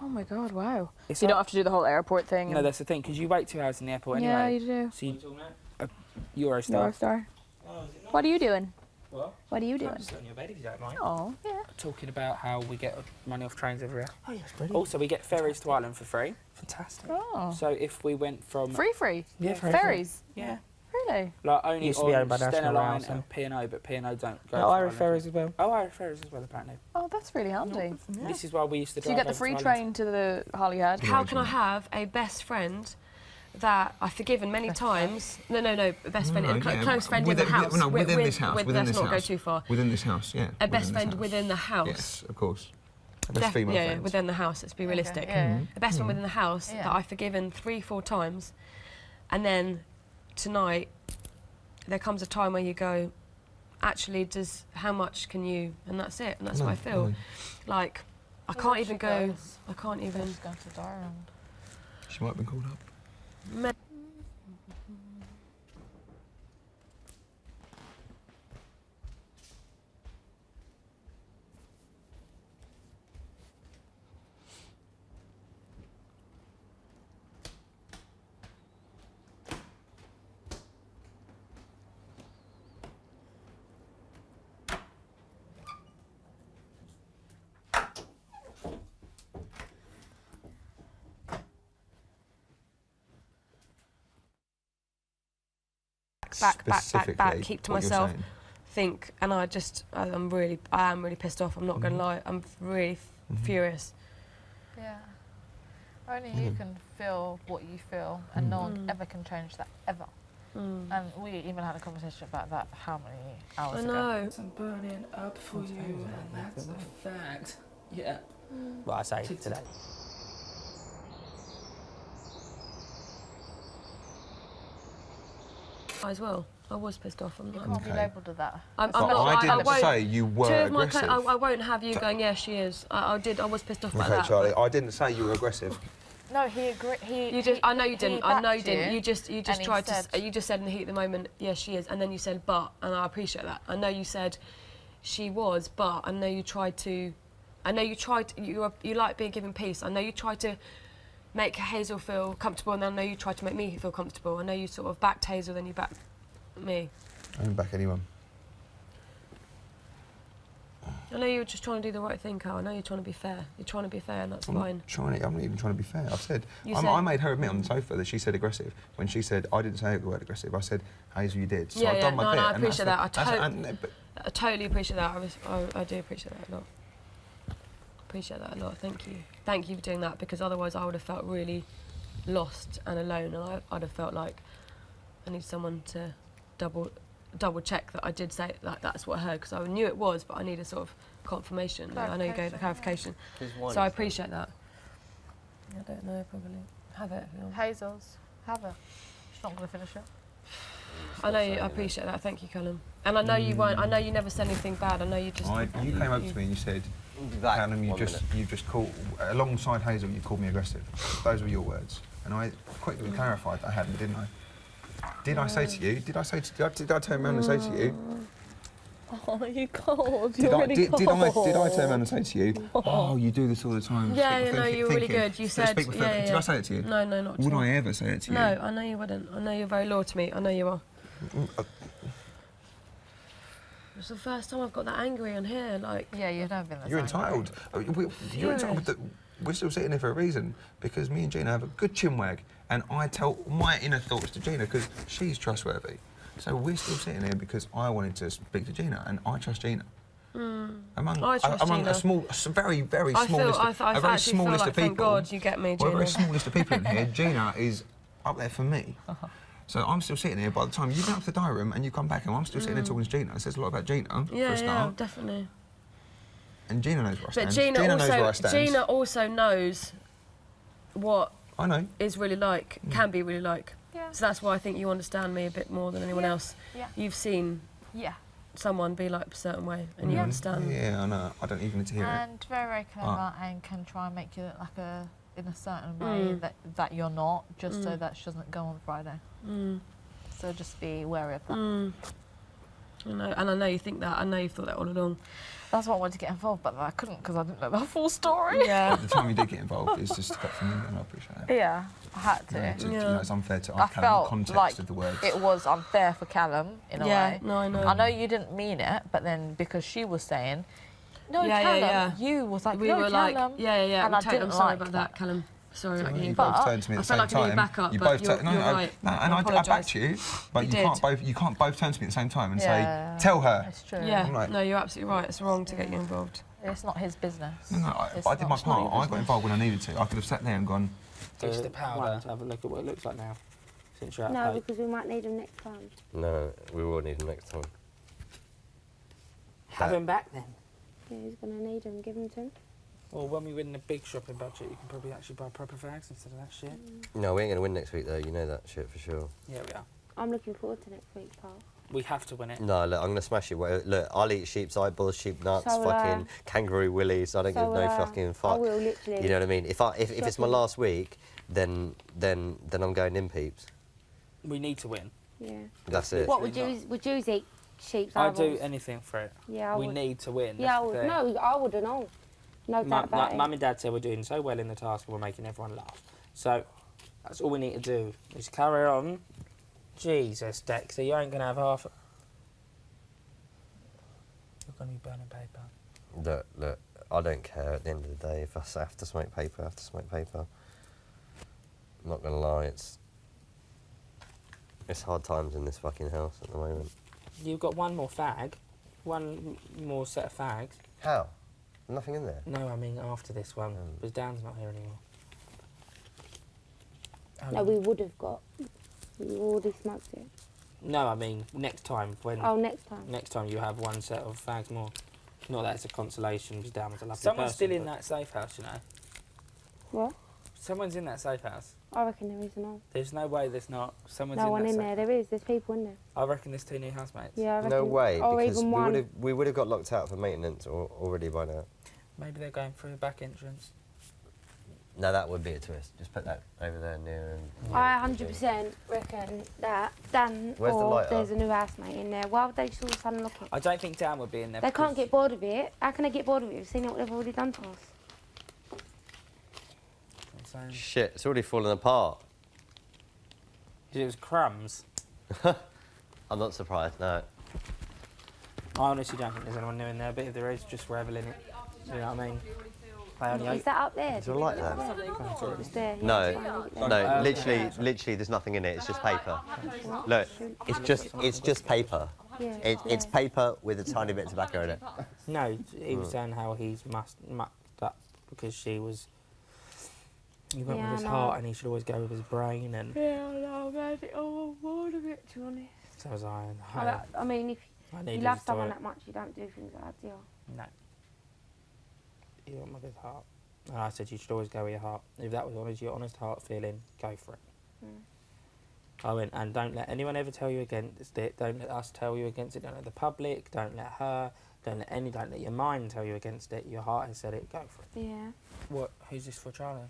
Oh my god, wow. It's So you like- don't have to do the whole airport thing? No, and- that's the thing, because you wait 2 hours in the airport Yeah, anyway. you do. So Eurostar. Eurostar. What are you doing? What? What are you doing? on your bed if you don't mind. Oh, yeah. Talking about how we get money off trains everywhere. Oh, yes, brilliant. Also, we get ferries to Ireland for free. Fantastic. Oh. So if we went from... Free? Yeah, Ferries? Yeah. Really? Like only Used to be on owned by Stena National Line Rail, so- and P&O, but P&O don't go Oh, to Irish Ireland. ferries as well. Oh, Irish ferries as well, apparently. Oh, that's really handy. This is why we used to So drive you get the over free to train Ireland. to the Holyhead? How can I have a best friend that I've forgiven many times? No, best friend, a close friend in the house. Within this house. Within let's this not house. go too far. Within this house, yeah. A best within this friend house. within the house. Yes, of course. A best female Yeah, friend. within the house. Let's be realistic. yeah. A best friend within the house Yeah. that I've forgiven 3-4 times, and then tonight there comes a time where you go, actually, how much can you? And that's it. And that's what I feel. Like, I can't even go. I can't even. She's going to Ireland. She might have been called up. specifically keep to what you're myself, saying. think, and I am really pissed off. I'm not going to lie. I'm really furious. Yeah. Only you can feel what you feel, and no one ever can change that, ever. And we even had a conversation about that how many hours ago? I know. I'm burning up for you, and that's a fact. Yeah. What I say today. As well. I was pissed off. I'm You not. can't be Okay. labelled with that. I'm But not. I didn't won't- say you were two of my aggressive. I won't have you going, yeah, she is. I was pissed off about Okay, that. Charlie, I didn't say you were aggressive. No, he agreed. You just, I know you didn't. I know you backed didn't. You just and he tried said- to. You just said in the heat of the moment, yes, she is, and then you said, but, and I appreciate that. I know you said she was, but I know you tried to. I know you tried. You like being given peace. I know you tried to make Hazel feel comfortable, and I know you tried to make me feel comfortable. I know you sort of backed Hazel, then you backed me. I didn't back anyone. I know you were just trying to do the right thing, Carl. I know you're trying to be fair. You're trying to be fair, and that's I'm fine. I'm not even trying to be fair. I've said, You I made her admit on the sofa that she said aggressive. When she said, I didn't say the word aggressive, I said, Hazel, you did. So Yeah, I've yeah, done my no, bit. no, I and appreciate that's that. but I totally appreciate that. I do appreciate that a lot. Appreciate that a lot. Thank you. Thank you for doing that, because otherwise I would have felt really lost and alone, and I'd have felt like I need someone to double check that I did say like that's what I heard, because I knew it was, but I need a sort of confirmation. I know you gave the clarification, so I appreciate that. I don't know, probably have it. If you want. Hazel's. Have it. She's not going to finish it. I know. I appreciate that. Thank you, Callum. And I know you weren't. I know you never said anything bad. I know you just. you came over to me and you said, Callum, you just called, alongside Hazel, you called me aggressive. Those were your words. And I quickly clarified that I hadn't, didn't I? Did I say to you? Did I turn around and say to you? Oh, you cold. Did I turn around and say to you? Oh, you do this all the time. Yeah, no, you were really good. You said, Did I say it to you? No, not at all. Would I ever say it to you? No, I know you wouldn't. I know you're very loyal to me. I know you are. It's the first time I've got that angry on here. Like, Yeah, you've never been this You're angry. entitled. You're entitled. We're still sitting here for a reason, because me and Gina have a good chinwag, and I tell my inner thoughts to Gina because she's trustworthy. So we're still sitting here because I wanted to speak to Gina, and I trust Gina. Among I trust among Gina. a very small list, a very small list of people. Thank God you get me, Well, a very Gina. small list of people in here. Gina is up there for me. So I'm still sitting here. By the time you get up to the diary room and you come back, and I'm still sitting there talking to Gina. It says a lot about Gina for a start. Definitely. And Gina knows where I stand. But Gina knows where I stand. Gina also knows what I know. is really like, can be really like. Yeah. So that's why I think you understand me a bit more than anyone else. Yeah. You've seen Yeah. someone be like a certain way, and you understand. Yeah, I know. I don't even need to hear it. And very clever and can try and make you look like in a certain way that you're not, just so that she doesn't go on Friday. So just be wary of that. I know, and I know you think that. I know you've thought that all along. That's why I wanted to get involved, but I couldn't because I didn't know the full story. Yeah. The time you did get involved is just cut from you, and I appreciate it. Yeah, I had to. You know, it's unfair to I Callum the felt context like of the words. it was unfair for Callum in a way. No, I know. I know you didn't mean it, but then because she was saying, no, Yeah, Callum, yeah. you was like, We no, were Callum. like, yeah. And I didn't I'm sorry like about that, Callum. Sorry about You you. both turned to me I at the felt same like I need time. backup, You but both you're no, right. No, and I backed you, but You you can't both turn to me at the same time and Yeah. say, tell her. It's true. Yeah, I'm like- no, you're absolutely right. It's wrong to get you involved. It's not his business. No, It's I did my not- it's not part. your I got involved when I needed to. I could have sat there and gone, Ditch the powder. Have a look at what it looks like now. Since you're out No, late. because we might need them next time. No, we will need him next time. Have him back then. Yeah, who's going to need them? Give them to him. Well, when we win a big shopping budget, you can probably actually buy proper fags instead of that shit. No, we ain't going to win next week, though. You know that shit for sure. Yeah, we are. I'm looking forward to next week, Paul. We have to win it. No, look, I'm going to smash it. Look, I'll eat sheep's eyeballs, sheep nuts, So will I. fucking kangaroo willies. I don't So give no will I. fucking I fuck. will, literally. You know what I mean? If it's my Shopping. last week, then I'm going in peeps. We need to win. Yeah. That's it. What would you eat? Sheep's I'd do eyeballs? anything for it. Yeah, I we would. need to win. Yeah, I that's would. the thing. No, I wouldn't know. No doubt about it. Mum and Dad said we're doing so well in the task and we're making everyone laugh. So that's all we need to do is carry on. Jesus, Dexter, you ain't going to have half... You're going to be burning paper. Look, I don't care at the end of the day. If I have to smoke paper, I have to smoke paper. I'm not going to lie, It's hard times in this fucking house at the moment. You've got one more fag. One more set of fags. How? Nothing in there? No, I mean after this one. Because Dan's not here anymore. No, we would have got. We already smoked it. No, I mean next time when. Oh, next time. Next time you have one set of fags more. Not that it's a consolation, because Dan was a lovely Someone's person, still in but- that safe house, you know. What? Someone's in that safe house. I reckon there is no. There's no way there's not. Someone's No one that in safe there. house. There is. There's people in there. I reckon there's 2 new housemates. Yeah, I reckon. No way, Or because even one. we would have got locked out for maintenance already by now. Maybe they're going through the back entrance. No, that would be a twist. Just put that over there near and... I 100% reckon that Dan Where's the or lighter? there's a new housemate in there. Why would they just all of a sudden look it? I don't think Dan would be in there. They can't because- get bored of it. How can they get bored of it? We've seen what they've already done to us. I'm saying- Shit, it's already fallen apart. It was crumbs. I'm not surprised, no. I honestly don't think there's anyone new in there, but if there is, just revel in it. You know what I mean? They only Is that up there? Is there a light there? It's there. Yeah, No, it's fine. no, literally, there's nothing in it. It's just paper. Look, it's just paper. Yeah, It's paper with a tiny bit of tobacco in it. No, he was saying how he's mucked up because she was. He went Yeah, with his I heart know. and he should always go with his brain, and Yeah, I know, man. I'm bored of it, to be honest. so was I. And I mean, if I you needed love his someone toilet. that much, you don't do things like that, do you? No. He went with his heart. And I said you should always go with your heart. If that was honest, your honest heart feeling, go for it. I went, and don't let anyone ever tell you against it. Don't let us tell you against it. Don't let the public. Don't let her. Don't let your mind tell you against it. Your heart has said it. Go for it. Yeah. What? Who's this for, Charlie?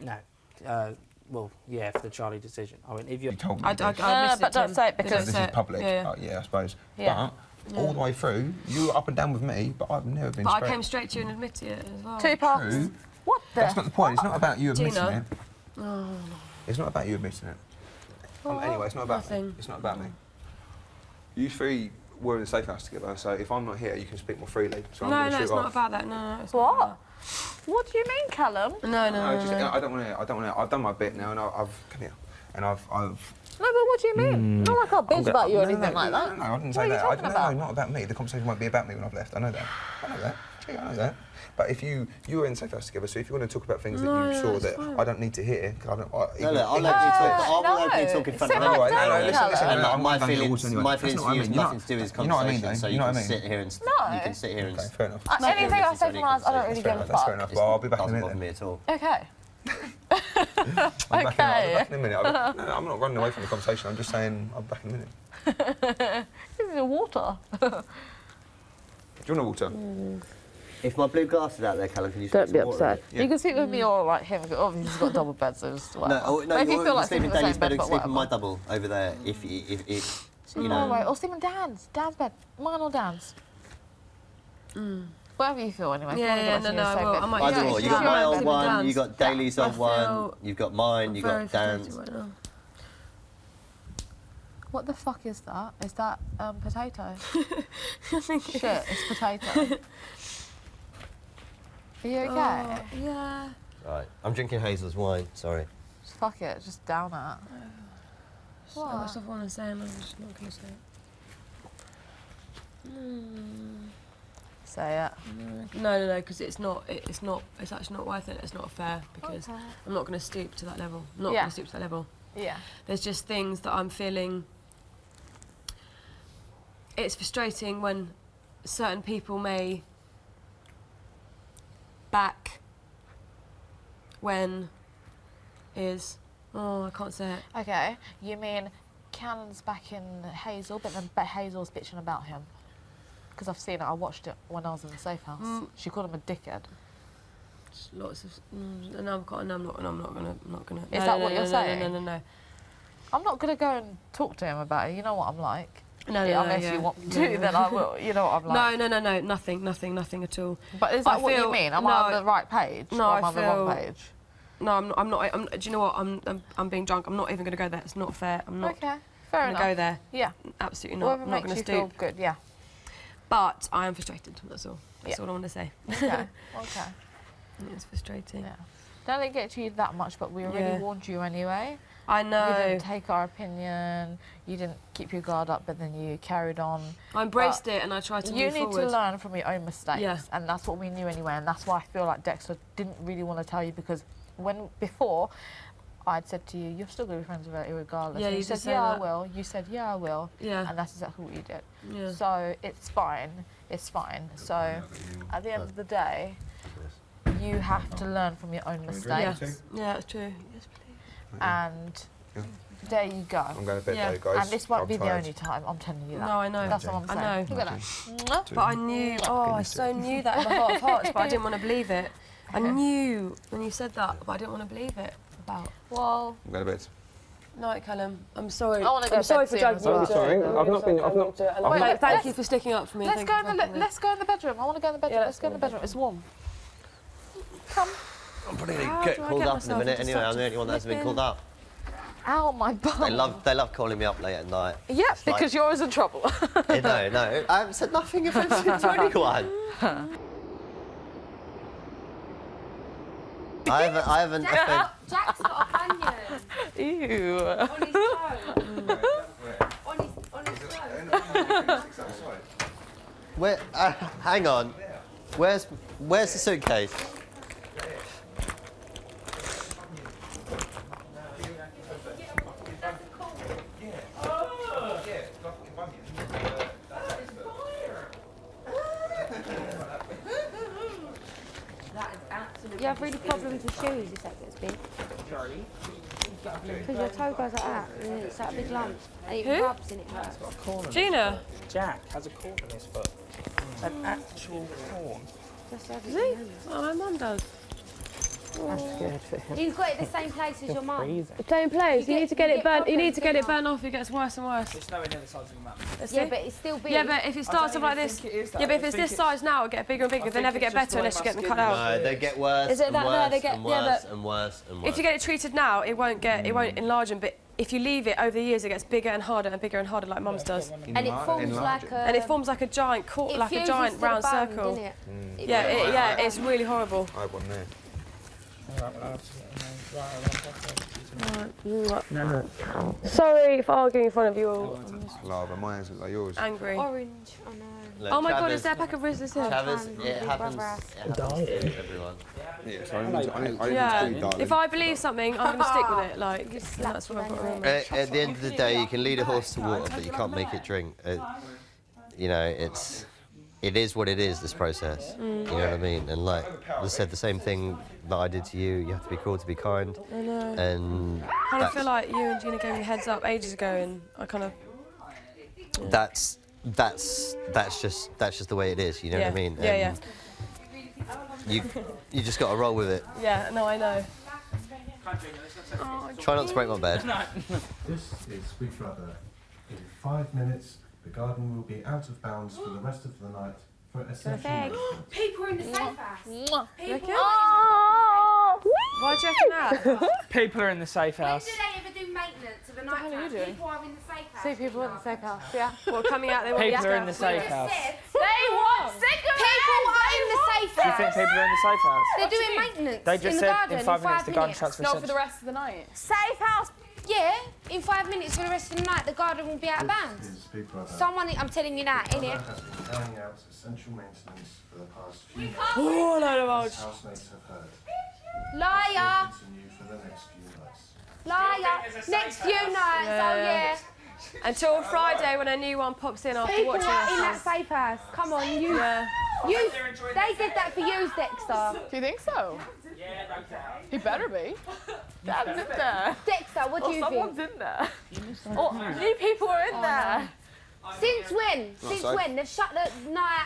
No. Well, yeah, for the Charlie decision. I went, if You you're. told me I this. missed but it, don't Tim. say it They because- don't This say is it. public. Yeah. Yeah, I suppose. Yeah. But all the way through, you were up and down with me, but I've never been But straight. I came straight to you and admitted it as well. 2 parts. True. What the? That's not the point. It's not about you admitting Gina. it. It's not about you admitting it. Anyway, it's not about me. Nothing. It's not about me. You three were in the safe house together, so if I'm not here, you can speak more freely. So I'm No, going no, to it's shoot not off. about that. No, no, it's not What? about What do you mean, Callum? that. No, No, just, no. I don't want to. I don't want to. I've done my bit now, and I've come here, and I've. No, but what do you mean? Not like I'll bitch about you or anything like that. No, I didn't What say are you that. talking about? No, not about me. The conversation won't be about me when I've left. I know that. I know that. Yeah, I know that. But if you were in the safe house together, so if you want to talk about things that you saw that I don't need to hear, because I don't. No, look, I'll let you talk. I'll let you talk in front of Sit me. back down, listen, Callum. listen. And I'm my not done the feelings, awards anyway. my That's feelings not to what I you has mean. nothing to do with this You know what I mean, conversation. though? So You you know can what I mean? sit here and No. you can sit here and Okay, fair enough. Anything I listen say to from us, I don't really any give a That's fair fuck. enough. Well, I'll be back in a Doesn't minute. bother me at all. Okay. I'll be back Okay. in a minute. No, I'm not running away from the conversation. I'm just saying I'll be back in a minute. This is the water. Do you want a water? If my blue glass is out there, Callum, can you Don't stick be some water in upset. it? Yeah. You can sleep with me or like him. Obviously, he's got a double bed, so just whatever. No, But if you feel like sleep sleeping in in the Danny's same bed bed, and but sleep in my whatever. double over there. If you No know. way. Or sleep in Dan's. Dan's bed. Mine or Dan's. Whatever you feel, anyway. If you Yeah, wanna yeah, get no, us in no, the same well, bed. I might- Either yeah, or. if You got you're my out old sleeping one, Dan's, you got Daly's I old one, feel you've got mine, you very got Dan's. frustrated right now. What the fuck is that? Is that potato? Shit, it's potato. Are you okay? Oh, yeah. Right, I'm drinking Hazel's wine. Sorry. Just fuck it, just down it. So much stuff I want to say, and I'm just not going to say it. Say it. No, because it's actually not worth it. It's not fair because I'm not going to stoop to that level. I'm not Yeah. going to stoop to that level. Yeah. There's just things that I'm feeling. It's frustrating when certain people may back when is. Oh, I can't say it. Okay, you mean Callum's backing Hazel, but then Hazel's bitching about him? Because I've seen it, I watched it when I was in the safe house. She called him a dickhead. Just lots of. I'm not gonna. Is that what you're saying? No. I'm not going to go and talk to him about it, you know what I'm like. No, Unless you want me to, then I will, you know what I'm like. No, nothing at all. But is that I what you feel- mean? Am I on the right page? No, or am I I on the wrong feel- page? No, I'm not. Do you know what? I'm being drunk. I'm not even going to go there. It's not fair. I'm not Okay, fair going enough. to go there. Yeah. Absolutely not. Whatever I'm not makes going you to feel stoop. good, yeah. But I am frustrated. That's all. That's Yeah. all I want to say. Okay, okay. It's frustrating. Yeah. don't let it get to you that much, but we already warned you anyway. I know. You didn't take our opinion, you didn't keep your guard up, but then you carried on. I embraced it and I tried to move forward. You need to learn from your own mistakes, Yeah. and that's what we knew anyway, and that's why I feel like Dexter didn't really want to tell you, because before, I'd said to you, you're still going to be friends with her regardless. Yeah, and you said, did say yeah, that. I will. You said, yeah, I will. Yeah. And that's exactly what you did. Yeah. So it's fine. It's fine. So at the end of the day, you have to learn from your own mistakes. Yeah, that's true. Yes, please. And there you go. I'm going to bed Yeah. though, guys. And this won't I'm be the tired. only time, I'm telling you that. No, I know. That's what I'm saying. I know. Look at that. But I knew, I so knew that in my heart of hearts, but I didn't want to believe it. I knew when you said that, but I didn't want to believe it. Well, I'm going to bed. Night, Callum. I'm sorry. I want to go I'm to sorry bed for soon dragging as you well. into it. Sorry, I've not been. Wait, Thank you for sticking up for me. Let's go in the bedroom. I want to go in the bedroom. Yeah, let's go in the bedroom. It's warm. Come. I'm probably How going to get do I called get up in a myself minute into anyway. I'm such the a only one that hasn't been called up. Ow, my bum. They love calling me up late at night. Yep, It's like- because you're always in trouble. No, I haven't said nothing offensive to anyone. I haven't offended. Jack's got a bunion Ew. on his toe. on his toe. Where? Hang on. Where's the suitcase? You have really problems with shoes if that gets big. Because your toe goes like that, and it's like a big lump, and it Who? rubs and it hurts. Gina. Jack has a corn in his foot. An actual corn. Just Is he? Oh, my mum does. I'm scared for him. He's got it the same place as your mum. Freezing. Same place. You You need to get- get you it burnt. get You need to get it problems, burnt off. It gets worse and worse. It's nowhere near the size of your mouth. Let's Yeah, see. but it's still big. Yeah, but if it starts off like this, yeah, but if it's this size now, it'll get bigger and bigger. They never get better unless you get them cut out. No, they get worse Is it and that worse there? They get- and yeah, worse but and worse and worse. If you get it treated now, it won't enlarge them. But if you leave it over the years, it gets bigger and harder like Mum's does. And it forms like a... And it forms like a giant fuses to the round bone, circle. doesn't it? It Yeah, forms yeah, like a it's bone. really horrible. I have one there. Sorry for arguing in front of you all. Lava, my hands look like yours. Angry. Orange, oh no. Look, Oh my God, Travis- is there a pack of Rizzlers here? Travis, Big it happens brother. to everyone. Yeah, so I need to Yeah. tell you, darling. If I believe something, I'm going to stick with it. Like, that's what I've got to remember. At the end of the day, you can lead a horse to water, but you can't make it drink. It is what it is, this process. You know what I mean? And like I said, the same thing that I did to you, you have to be cruel to be kind. I know. And I kind of feel like you and Gina gave me a heads up ages ago, and I kind of. that's just the way it is, you know what I mean? Yeah, You just got to roll with it. yeah. No, I know. Try not to break my bed. This is Sweet Brother. In 5 minutes, the garden will be out of bounds for the rest of the night for essential Perfect. maintenance. People are in the safe house. Reckon? Why do you reckon that? People are in the safe When house. do they ever do maintenance of a night hell are you house? doing? People are in the safe house. See people in the safe house, yeah. Well, coming out, they want People to are in the safe house. They want cigarettes! People are in the safe Do you house. think people are in the safe house? They're doing maintenance They in just the said garden in 5 minutes the garden minutes. shuts for No, for the essential. rest of the night. Safe house. Yeah, in 5 minutes for the rest of the night, the garden will be out of bounds. This is Big Brother. Someone, I'm telling you that, Brother innit? has been carrying out essential maintenance for the past few months. Oh, load of As old. housemates have heard. Liar, Will continue for the next few nights. liar. Next few nights, oh yeah. Until Friday when a new one pops in after People watching are in that us. safe house. Come on, you. Yeah. You. They did that for you, Dexter. Do you think so? He better be. Dad's in there. Dexter, what do you Someone's think? in there. Oh, new people are in there. Since when? Since safe. when? They've shut the night.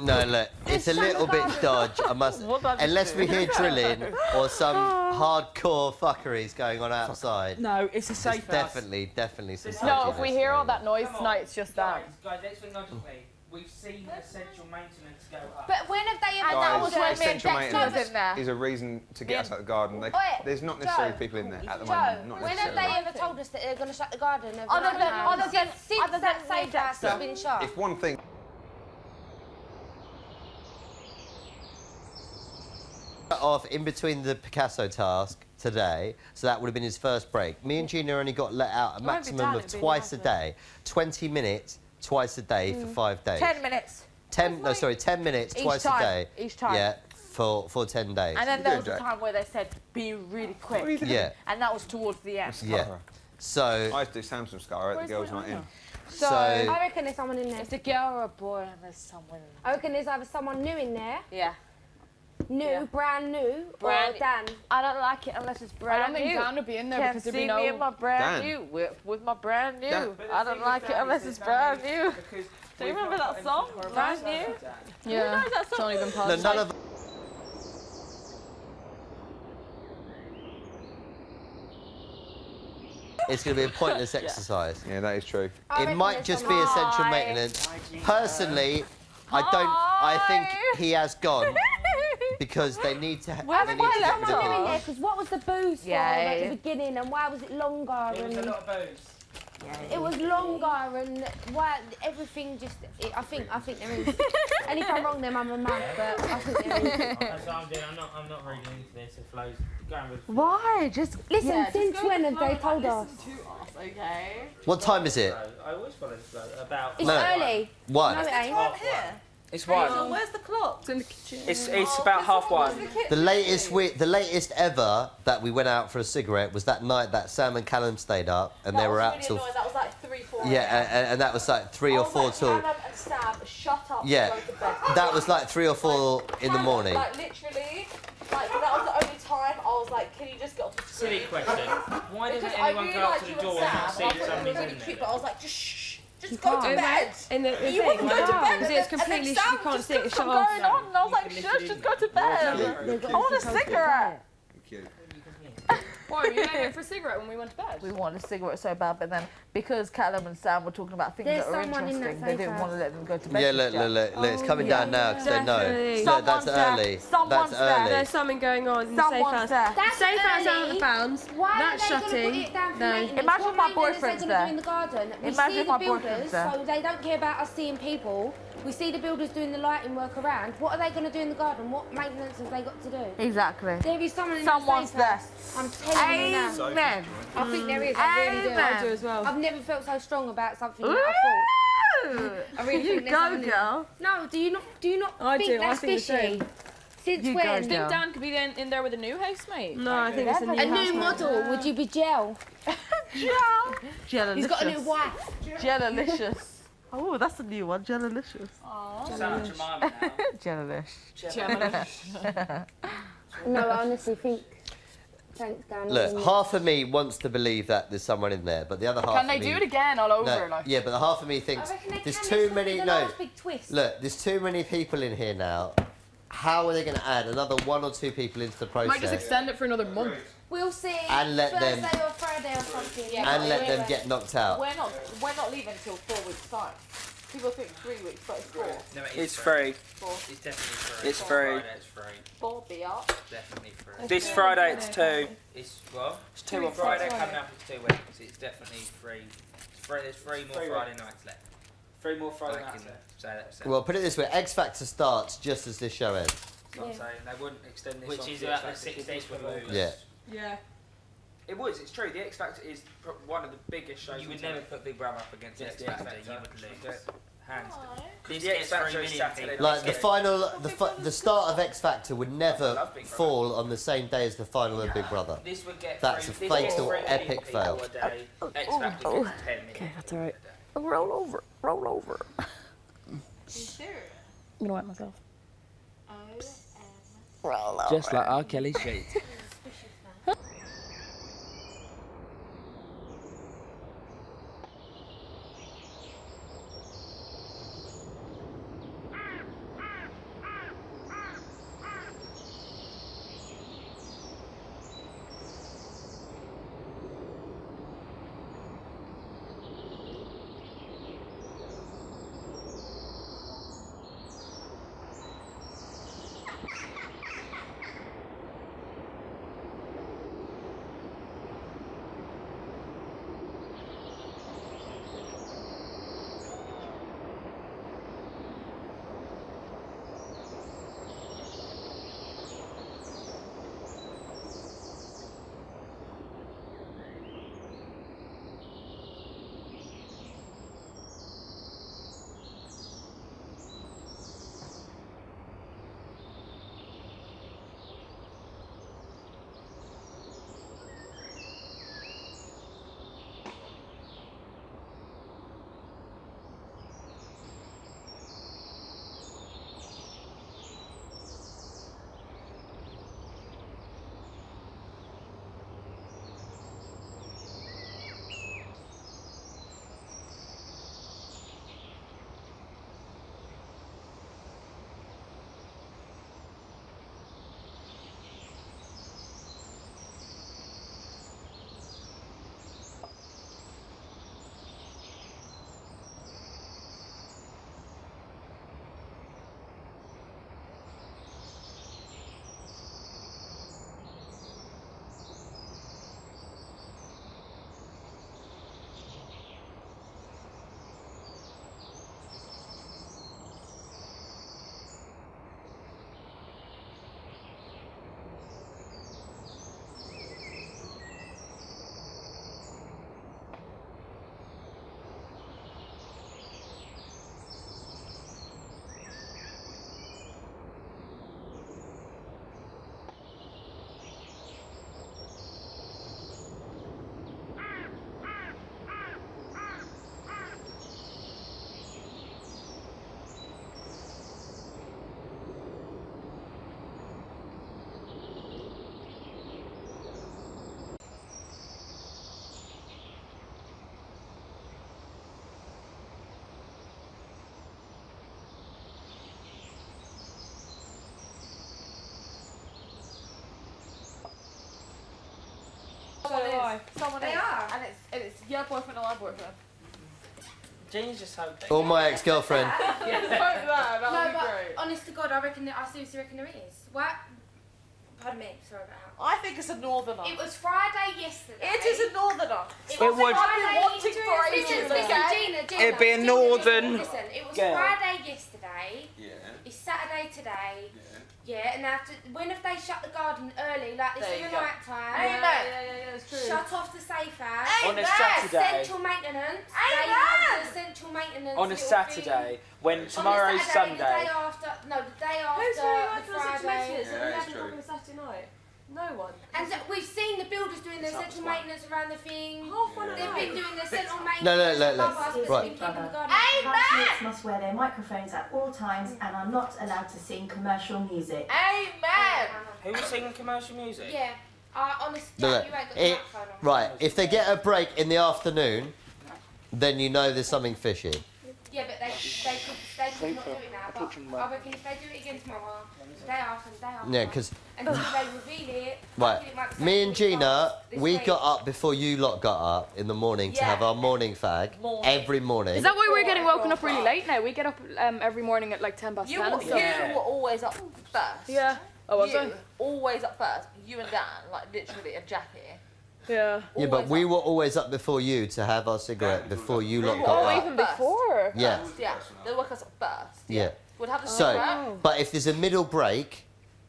No, look, it's a shut the little bit garden. dodge. I must, unless we hear drilling or some hardcore fuckeries going on outside. No, it's a safe There's house. definitely some. No, if we dodginess hear all going that noise tonight, it's just that. Guys, let's think logically. We've seen essential maintenance go up. But when have they ever that done was that? when me and essential Dexter maintenance was in there. is a reason to get us out of the garden. Oi, There's not necessarily Joe. people in there at the Joe, moment. Not when have necessarily. they ever told us that they're going to shut the garden? Other than Since that safe house has been shut. If one thing. Off in between the Picasso task today, so that would have been his first break. Me and Gina only got let out a maximum of twice a day. 20 minutes twice a day for 5 days. 10 minutes. 10 minutes twice a day. Each time. Yeah, for 10 days. And then there was a time where they said, be really quick. Yeah. And that was towards the end. Yeah. So... I used to do Samsung Scar, the girls not in. So... I reckon there's someone in there. It's a girl or a boy and there's someone in I reckon there's either someone new in there, Yeah. brand new, Brand- or Dan. I don't like it unless it's I brand don't think new. Dan would be in there Can't because there'd see be no. me in my brand Dan. new with my brand new. Dan. I don't like it unless it's brand new. Do you remember that song? Brand new? Yeah, knows that it's song? only been No, paused. none of... It's going to be a pointless exercise. Yeah, that is true. It might just be essential maintenance. Personally, I think he has gone because they need to. Why they was need to there get rid someone of new in him. there? Because what was the booze for at the beginning, and why was it longer? of booze. It was longer, and why everything just. I think there is. And if I'm wrong, then I'm a man. But I think there is. That's what I'm doing. I'm not reading into this. It flows. Going with. Why? Just Listen, since when have they told us? okay. What time is it? I always follow the flow. About. It's No. early. One. No, it ain't. It's one. Where's the clock? It's in the kitchen. It's about 1:30. The latest ever that we went out for a cigarette was that night that Sam and Callum stayed up and they were out till. That was like 3-4. Yeah, and that was like 3 or 4 till. Callum and Sam, shut up. Yeah, Go to bed. that was like 3 or 4 in the morning. Like literally, like that was the only time I was like, can you just get off the Silly screen? question. Why Because doesn't I anyone really go up liked to you the door and and Sam, not and see I that thought it was somebody's really in cute, there? but I was like, just go to bed. And the You wouldn't go to bed. Because it's completely, and then you Sam can't just see it, kept shut going off. on, and I was like, shush, just go to bed. I want a cigarette. Why, you went out for a cigarette when we went to bed? We wanted a cigarette so bad, but then because Callum and Sam were talking about things There's that were someone in that interesting, they didn't sofa. want to let them go to bed. Yeah, just yet. look, it's coming down now because they know. Definitely. Look, that's Someone's there. early. Someone's That's there. early. There's something going on in the safe Someone's house. there. That's Safe house out of early. the pounds. Why That's are they shutting. going to put it down for No. maintenance? Imagine What my maintenance boyfriend's are they there. going to do in the garden? We Imagine see if the my builders, boyfriend's there. so they don't care about us seeing people. We see the builders doing the lighting work around. What are they going to do in the garden? What maintenance have they got to do? Exactly. There is someone in Someone's that there. safe house. I'm telling you now. Amen. I think there is. I really do. Amen. I do as well. I've never felt so strong about something that I Ooh. I really You think there's go, something- girl. thought. No, do you not I think do, I that's think the fishy? same. Since You when? go, I think girl. Dan could be in there with a new housemate. No, I think it's a new A new housemate. model, would you be gel? Jellalicious. He's got a new wife. Jellalicious. Oh, that's a new one. Jellalicious. Sound Jemima now. Jellish. No, I honestly think. Thanks, Dan. Look, half of me wants to believe that there's someone in there, but the other half Can they of me... do it again all over? No, Like? yeah, but the half of me I thinks reckon they there's can. too It's many... the No, last big twist. look, there's too many people in here now. How are they going to add another 1 or 2 people into the Might just process extend it for another month. We'll see. And let Thursday them- or Friday or something. and let them get knocked out? We're not leaving until 4 weeks time. People think 3 weeks, but it's 4. No, It's free. 4. It's definitely free. It's free. It's free. 4 beer. Definitely free. This Friday it's 2. It's well. It's 2 or Friday 4. coming up is 2 weeks. It's definitely free. It's free. There's 3 more Free Friday nights left. 3 more Friday I nights. can say that. Well, put it this way, X Factor starts just as this show ends. That's what I'm saying. They wouldn't extend this. Which on is to about X the Factor if 16th this were of August. Yeah. Yeah. It was, it's true. The X Factor is one of the biggest shows. You would on never television. put Big Brother up against Yes, the X Factor. You would lose. Hands down. The This X gets Factor 3 is million Saturday people. Like the night. final, the start of X Factor would never love Big Brother. fall on the same day as the final of Big Brother. This would get That's three- a this gets fatal, 3 million epic people fail. a day. X Factor gets 10 million. That's alright. Roll over. Roll over. I'm gonna wipe myself. Roll over. Just like R. Kelly's feet. It's your boyfriend or my boyfriend. Jean's just so. Or my ex-girlfriend. No, but honest to God, I seriously reckon there is. What? Pardon me, sorry about that. I think it's a northerner. It was Friday yesterday. It is a northerner. It would. Gina, It'd be a northern Listen, it was girl. Friday yesterday. Yeah. It's Saturday today. Yeah. Yeah, and when have they shut the garden early, like this There in you the go. night time? Amen. Yeah, it's true. Shut off the safe house. On a Saturday. Central maintenance. They have the central maintenance. On a little Saturday, when thing. tomorrow's On a Saturday, Sunday. The day after, no, the day after Who's really the working on central Friday. maintenance at Yeah, it's 11 true. o'clock on a Saturday night? No one. And we've seen the builders doing their It's central up to maintenance around the thing. Half one at They've night. been doing their central maintenance. No, above us, but right. they've been keeping the garden. Housemates must wear their microphones at all times and are not allowed to sing commercial music. Amen. Who was singing commercial music? Yeah. Honestly, No, you no. ain't got the microphone on. Right, if they get a break in the afternoon, then you know there's something fishy. Yeah, but they could not do it now. But I reckon if they do it again tomorrow, the day after, the day after. Yeah, because Until they reveal it. right, I think it might be me and something Gina, this we week. got up before you lot got up in the morning to have our morning fag every morning. Is that why we're getting woken up really late now? We get up every morning at like 10 past 10 and stuff. You were always up first. Yeah. Oh, was I? You always up first. You and Dan, like literally, and Jackie. Yeah. Yeah, but we were always up before you to have our cigarette before you lot got Oh, up. even before? Yeah, Yeah, they woke us up first. yeah. We'd have the So, cigarette. but if there's a middle break,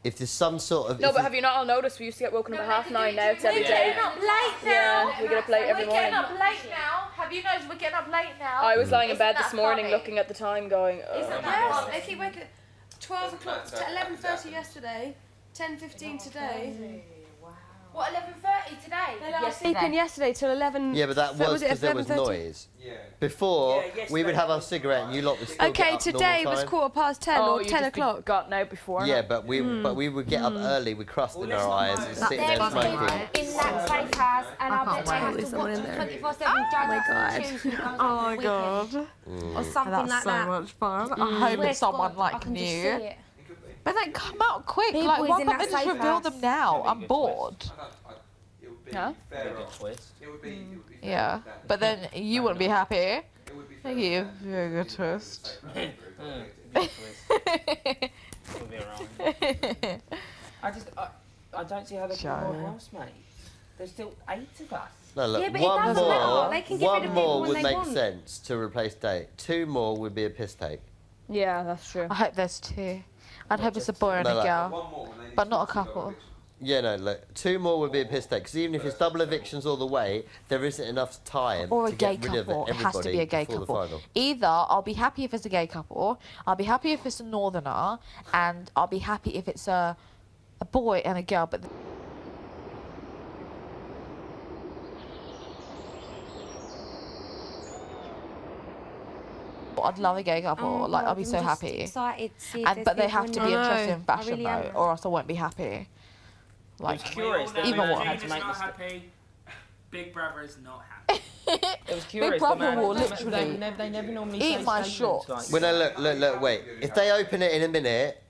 if there's some sort of... No, if but you- have you not all noticed we used to get woken up at 9:30 now? It's every We're day. getting up late now. Yeah, we get up late every We're getting morning. up late now. Have you noticed we're getting up late now? I was lying in Isn't bed that this morning funny? looking at the time going, Yes, they keep waking 12 o'clock, 11:30 yesterday, 10:15 today. What, 11:30 today? They let us sleep in yesterday till 11. Yeah, but that was it because there was 11:30? noise. Before, Yeah, we would have our cigarette and you lot would still Okay, get up today normal was time. 10:15 oh, or you 10 just o'clock. gotten out before. Yeah, but we would get up early with crust in our eyes and sitting there There is smoking. people in that safe house, and I bet they have There's to someone watch in there. 24/7 God. Tuesday Oh my god. or something like that. much fun. I hope Swear it's to someone God, I like can just see you. it. But then come out quick. People Like, is why in can't they that just safe reveal house. them now? I'm bored. It would be Huh? fair Good off. twist. It would be fair Yeah, off that. but then you wouldn't be happy. It would be fair Thank off you. that. Very good twist. Good twist. You'll be alright. I don't see how they can be more housemates. There's still 8 of us. No, look, Yeah, but it one doesn't matter. more, They can get rid of people more when would they make want. sense to replace Date. 2 more would be a piss take. Yeah, that's true. I hope there's 2. I'd hope it's a boy and No, a like- girl. One more and they need But to not a do double couple. eviction. Yeah, no, look, 2 more would be a piss take. Because even if it's double evictions all the way, there isn't enough time Or a to gay get rid of couple. It everybody has to be a gay before couple. the final. Either I'll be happy if it's a gay couple, I'll be happy if it's a northerner, and I'll be happy if it's a boy and a girl. But I'd love a gay couple. Oh, like God, I'll be I'm so just happy. excited to see if And there's but they people have to in be there. interested in I fashion really though, am. or else I won't be happy. Like It's curious that even they what? had to Gina's make not this. happy. Big Brother is not happy. It was curious. Brother the man, will the man- literally they never normally eat say my statements shorts. like Well, no, look, wait. If they open it in a minute,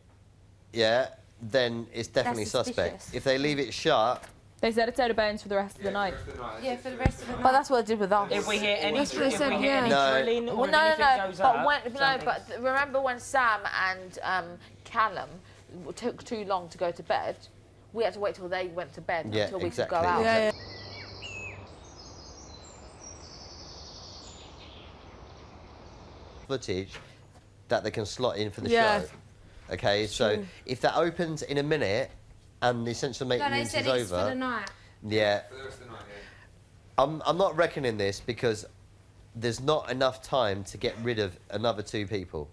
yeah, then it's definitely That's suspect. suspicious. If they leave it shut, They said it's out of bounds for the rest of the night. Yeah, for the rest of the But night. that's what they did with us. If we hear any, That's what they if said, we hear yeah. any No. drilling or Well, if no, anything no, goes but up, when something's- remember when Sam and Callum took too long to go to bed? We had to wait till they went to bed Yeah, until we exactly. could go out. Yeah, yeah. footage that they can slot in for the Yeah. show. Okay, so if that opens in a minute and the essential No, they maintenance said is it's for over, the night. yeah, For the rest of the night, yeah. I'm not reckoning this because there's not enough time to get rid of another 2 people.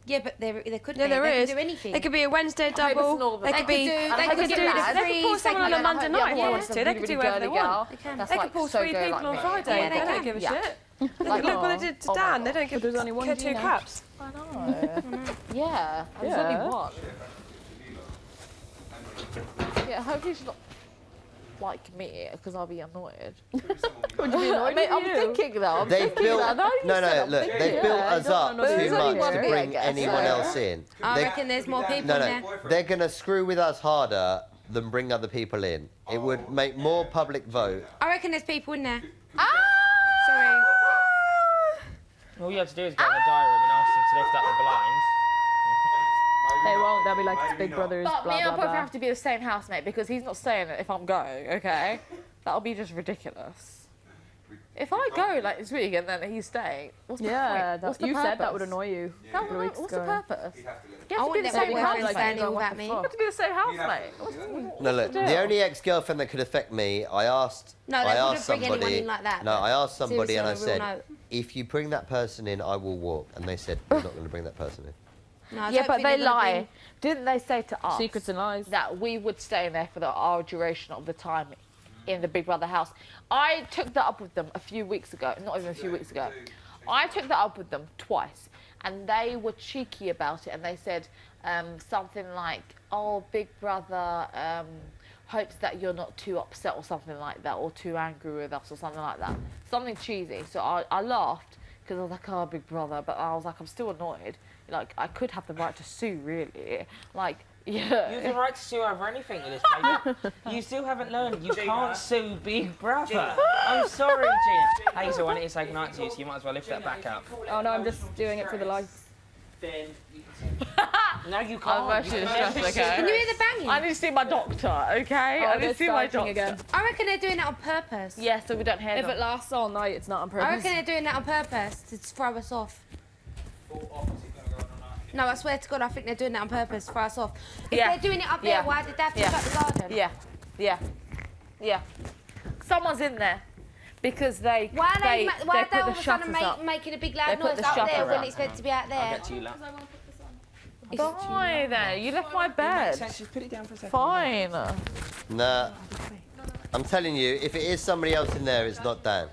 Yeah, but there could Yeah, be. there they is. could do anything. It could be a Wednesday hope it's double. Northern. They could be. do- They they could could do. do They that. could pull someone on a Monday night if they wanted to. They could do whatever they want. They could pull 3 people on Friday. Yeah, They they don't can. give a Yeah. shit. Look what they did to Oh my Dan. They God. don't give there's only one care 2 Gina. craps. I know. Yeah, there's Yeah. only one. Yeah, hopefully she's not like me, because I'll be annoyed. Would you be annoyed I'm with you? thinking though. I'm They've thinking built that. No, look, they've built yeah, us don't up wanna too There's only much one to bit, I bring guess, anyone so- else in. I They- reckon there's more people no, in there. no, they're gonna screw with us harder than bring other people in. It would make more public vote. I reckon there's people in there. Ah! All you have to do is go in the diary room and ask them to lift up the blinds. They won't. They'll be like, it's Big Brothers, But blah, me and blah, my boyfriend blah. have to be the same housemate because he's not staying if I'm going, okay? That'll be just ridiculous. If I go like this week and then he's staying, what's the point? What's the you purpose? said that would annoy you. No, a couple of weeks what's ago. the purpose? You I have to want be the them same boyfriend housemate. standing all what about the me. You have to be the same housemate. What's the No, look, the only ex-girlfriend that could affect me, I asked No, they I wouldn't asked bring anyone somebody. in like that, No, but I asked somebody seriously, and I on a real said, note. if you bring that person in, I will walk. And they said, we're not going to bring that person in. No, I Yeah, don't but think they they're gonna lie. Didn't they say to us Secrets and lies. that we would stay in there for our duration of the time in the Big Brother house? I took that up with them a few weeks ago. Not even a few weeks ago. I took that up with them twice, and they were cheeky about it, and they said something like, "Oh, Big Brother hopes that you're not too upset or something like that, or too angry with us or something like that." Something cheesy. So I laughed because I was like, "Oh, Big Brother," but I was like, I'm still annoyed. Like, I could have the right to sue, really. Like, yeah. You have the right to sue over anything with this paper. You still haven't learned. You can't sue Big Brother. I'm sorry, Gina. Hazel, I need to say goodnight to you, so you might as well lift that back up. Oh no, I'm just doing it for the lights. Then no, you can't. I'm actually stressed, okay? Can you hear the banging? I need to see my doctor, okay? Oh, I need to they're see my starting doctor. again. I reckon they're doing that on purpose. Yeah, so we don't hear If them. it lasts all night, it's not on purpose. I reckon they're doing that on purpose to throw us off. No, I swear to God, I think they're doing that on purpose to throw us off. If Yeah. they're doing it up there, Yeah. why did they have to Yeah. shut the garden? Yeah, yeah, yeah. Someone's in there because they Why are they put all the of a sudden shutters up. making a big They loud put noise the up there shutters when up. it's meant to be out I'll there? get to you, love. Fine then, you left my bed. Just put it down for a second. Fine. Nah. I'm telling you, if it is somebody else in there, it's not Dan.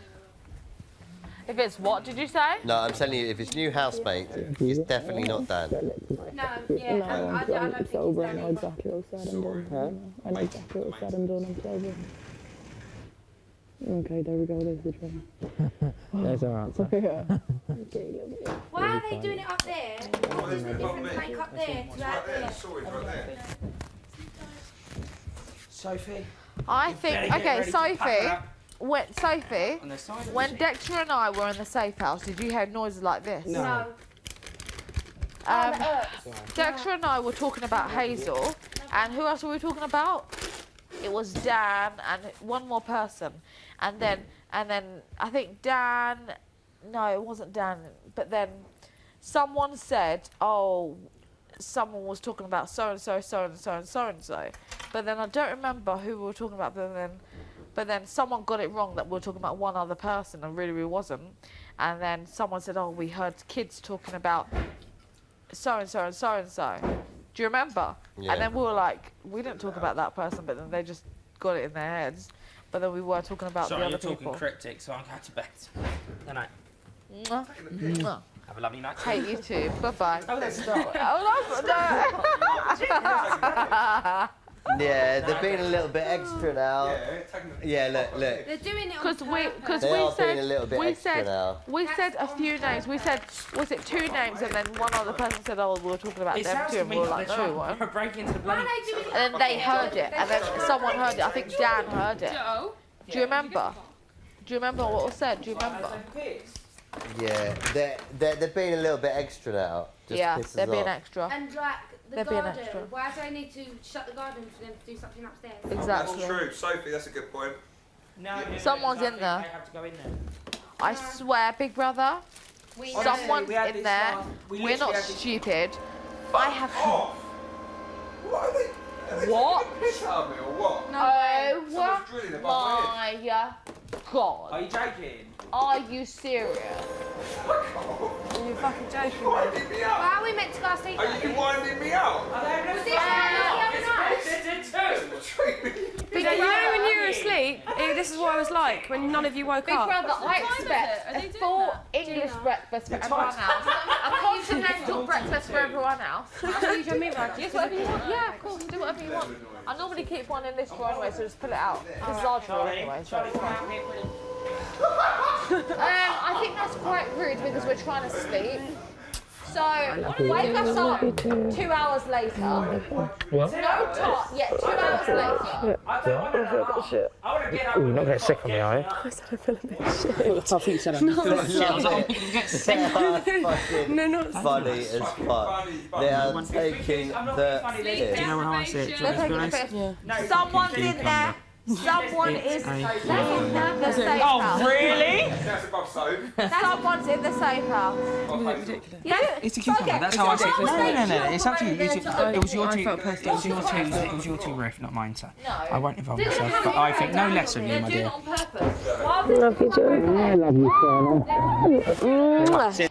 If it's what did you say? No, I'm telling you, if it's new housemate, it's definitely not Dan. No, yeah, I don't think it's sober. I that know either. exactly what said and done. I know exactly what said and done. I'm sober. Okay, there we go. There's the train. There's our answer. Yeah. Why are they doing it up there? What is the difference make up there to out there? Sophie. I think better get okay, ready to pack Sophie. up. Sophie, On the side of when the Dexter and I were in the safe house, did you hear noises like this? No. Dexter and I were talking about Hazel, and who else were we talking about? It was Dan and one more person, and then I think Dan. No, it wasn't Dan. But then someone said, "Oh, someone was talking about so and so, so and so, and so and so." But then I don't remember who we were talking about. But then someone got it wrong that we were talking about one other person, and really we wasn't. And then someone said, "Oh, we heard kids talking about so and so and so and so." Do you remember? Yeah. And then we were like, we didn't talk about that person, but then they just got it in their heads. But then we were talking about Sorry, the you're other talking people. cryptic, so I'm going to bed. Good night. Mwah. Mwah. Have a lovely night. Hate you too. Bye bye. Oh, let's start. Oh, Yeah, they're being a little bit extra now. Yeah, look. They're doing it on Because we They are being a little bit we extra said now. we said a few names. We said, was it 2 names, and then one other person said, "Oh, we were talking about It them sounds too," to and we me were like like, they're "No, we trying weren't." to break into the bloody... And then they heard it, and then someone heard it. I think Dan heard it. Do you remember? Do you remember what was said? Do you remember? Yeah, they're being a little bit extra now. Just Yeah, piss us they're being off. extra. And like the They're being garden, extra. why do they need to shut the garden for them to do something upstairs? Exactly. That's true, Sophie. That's a good point. No, Someone's in there. They have to go in there. I swear, Big Brother, someone's we had in this there. last- we We're literally not had this- stupid. I have. Off. What are they? What? Piss out of me or what? Oh Someone's drilling above my head. my God! Are you joking? Are you serious? Are you fucking joking? You winding me out? Why are we meant to go sleep? Are you winding me out? Was this the other night? But you know when you were asleep, this is what I was like when none of you woke Big up. Brother, I expect a full English breakfast for everyone else. A continental breakfast for everyone else. Use your mirror. Yes, whatever you want. Yeah, of course, do whatever you want. I normally keep one in this drawer anyway, so just pull it out. It's large drawer anyway, so it's fine. I think that's quite rude because we're trying to sleep. So, wake us up 2 hours later. What? No time. Yeah, 2 hours us later. Oh, you're not getting sick on me, are you? I said I feel a bit shit. I thought you said I'm feeling shit. No, not funny as fuck. They are taking the piss. Do you know how I say it? Do you want me to be honest? Someone's in there. Someone is in the safe house. Oh, really? That's above soap. Someone's in the safe house. Yeah, It's a cucumber. That's how I see it. No. It's up to you. It was your two. It was your two, Ruth, not mine. So I won't involve myself. But I think no less of you, my dear. on purpose. I love you, Joe. I love you, Sarah.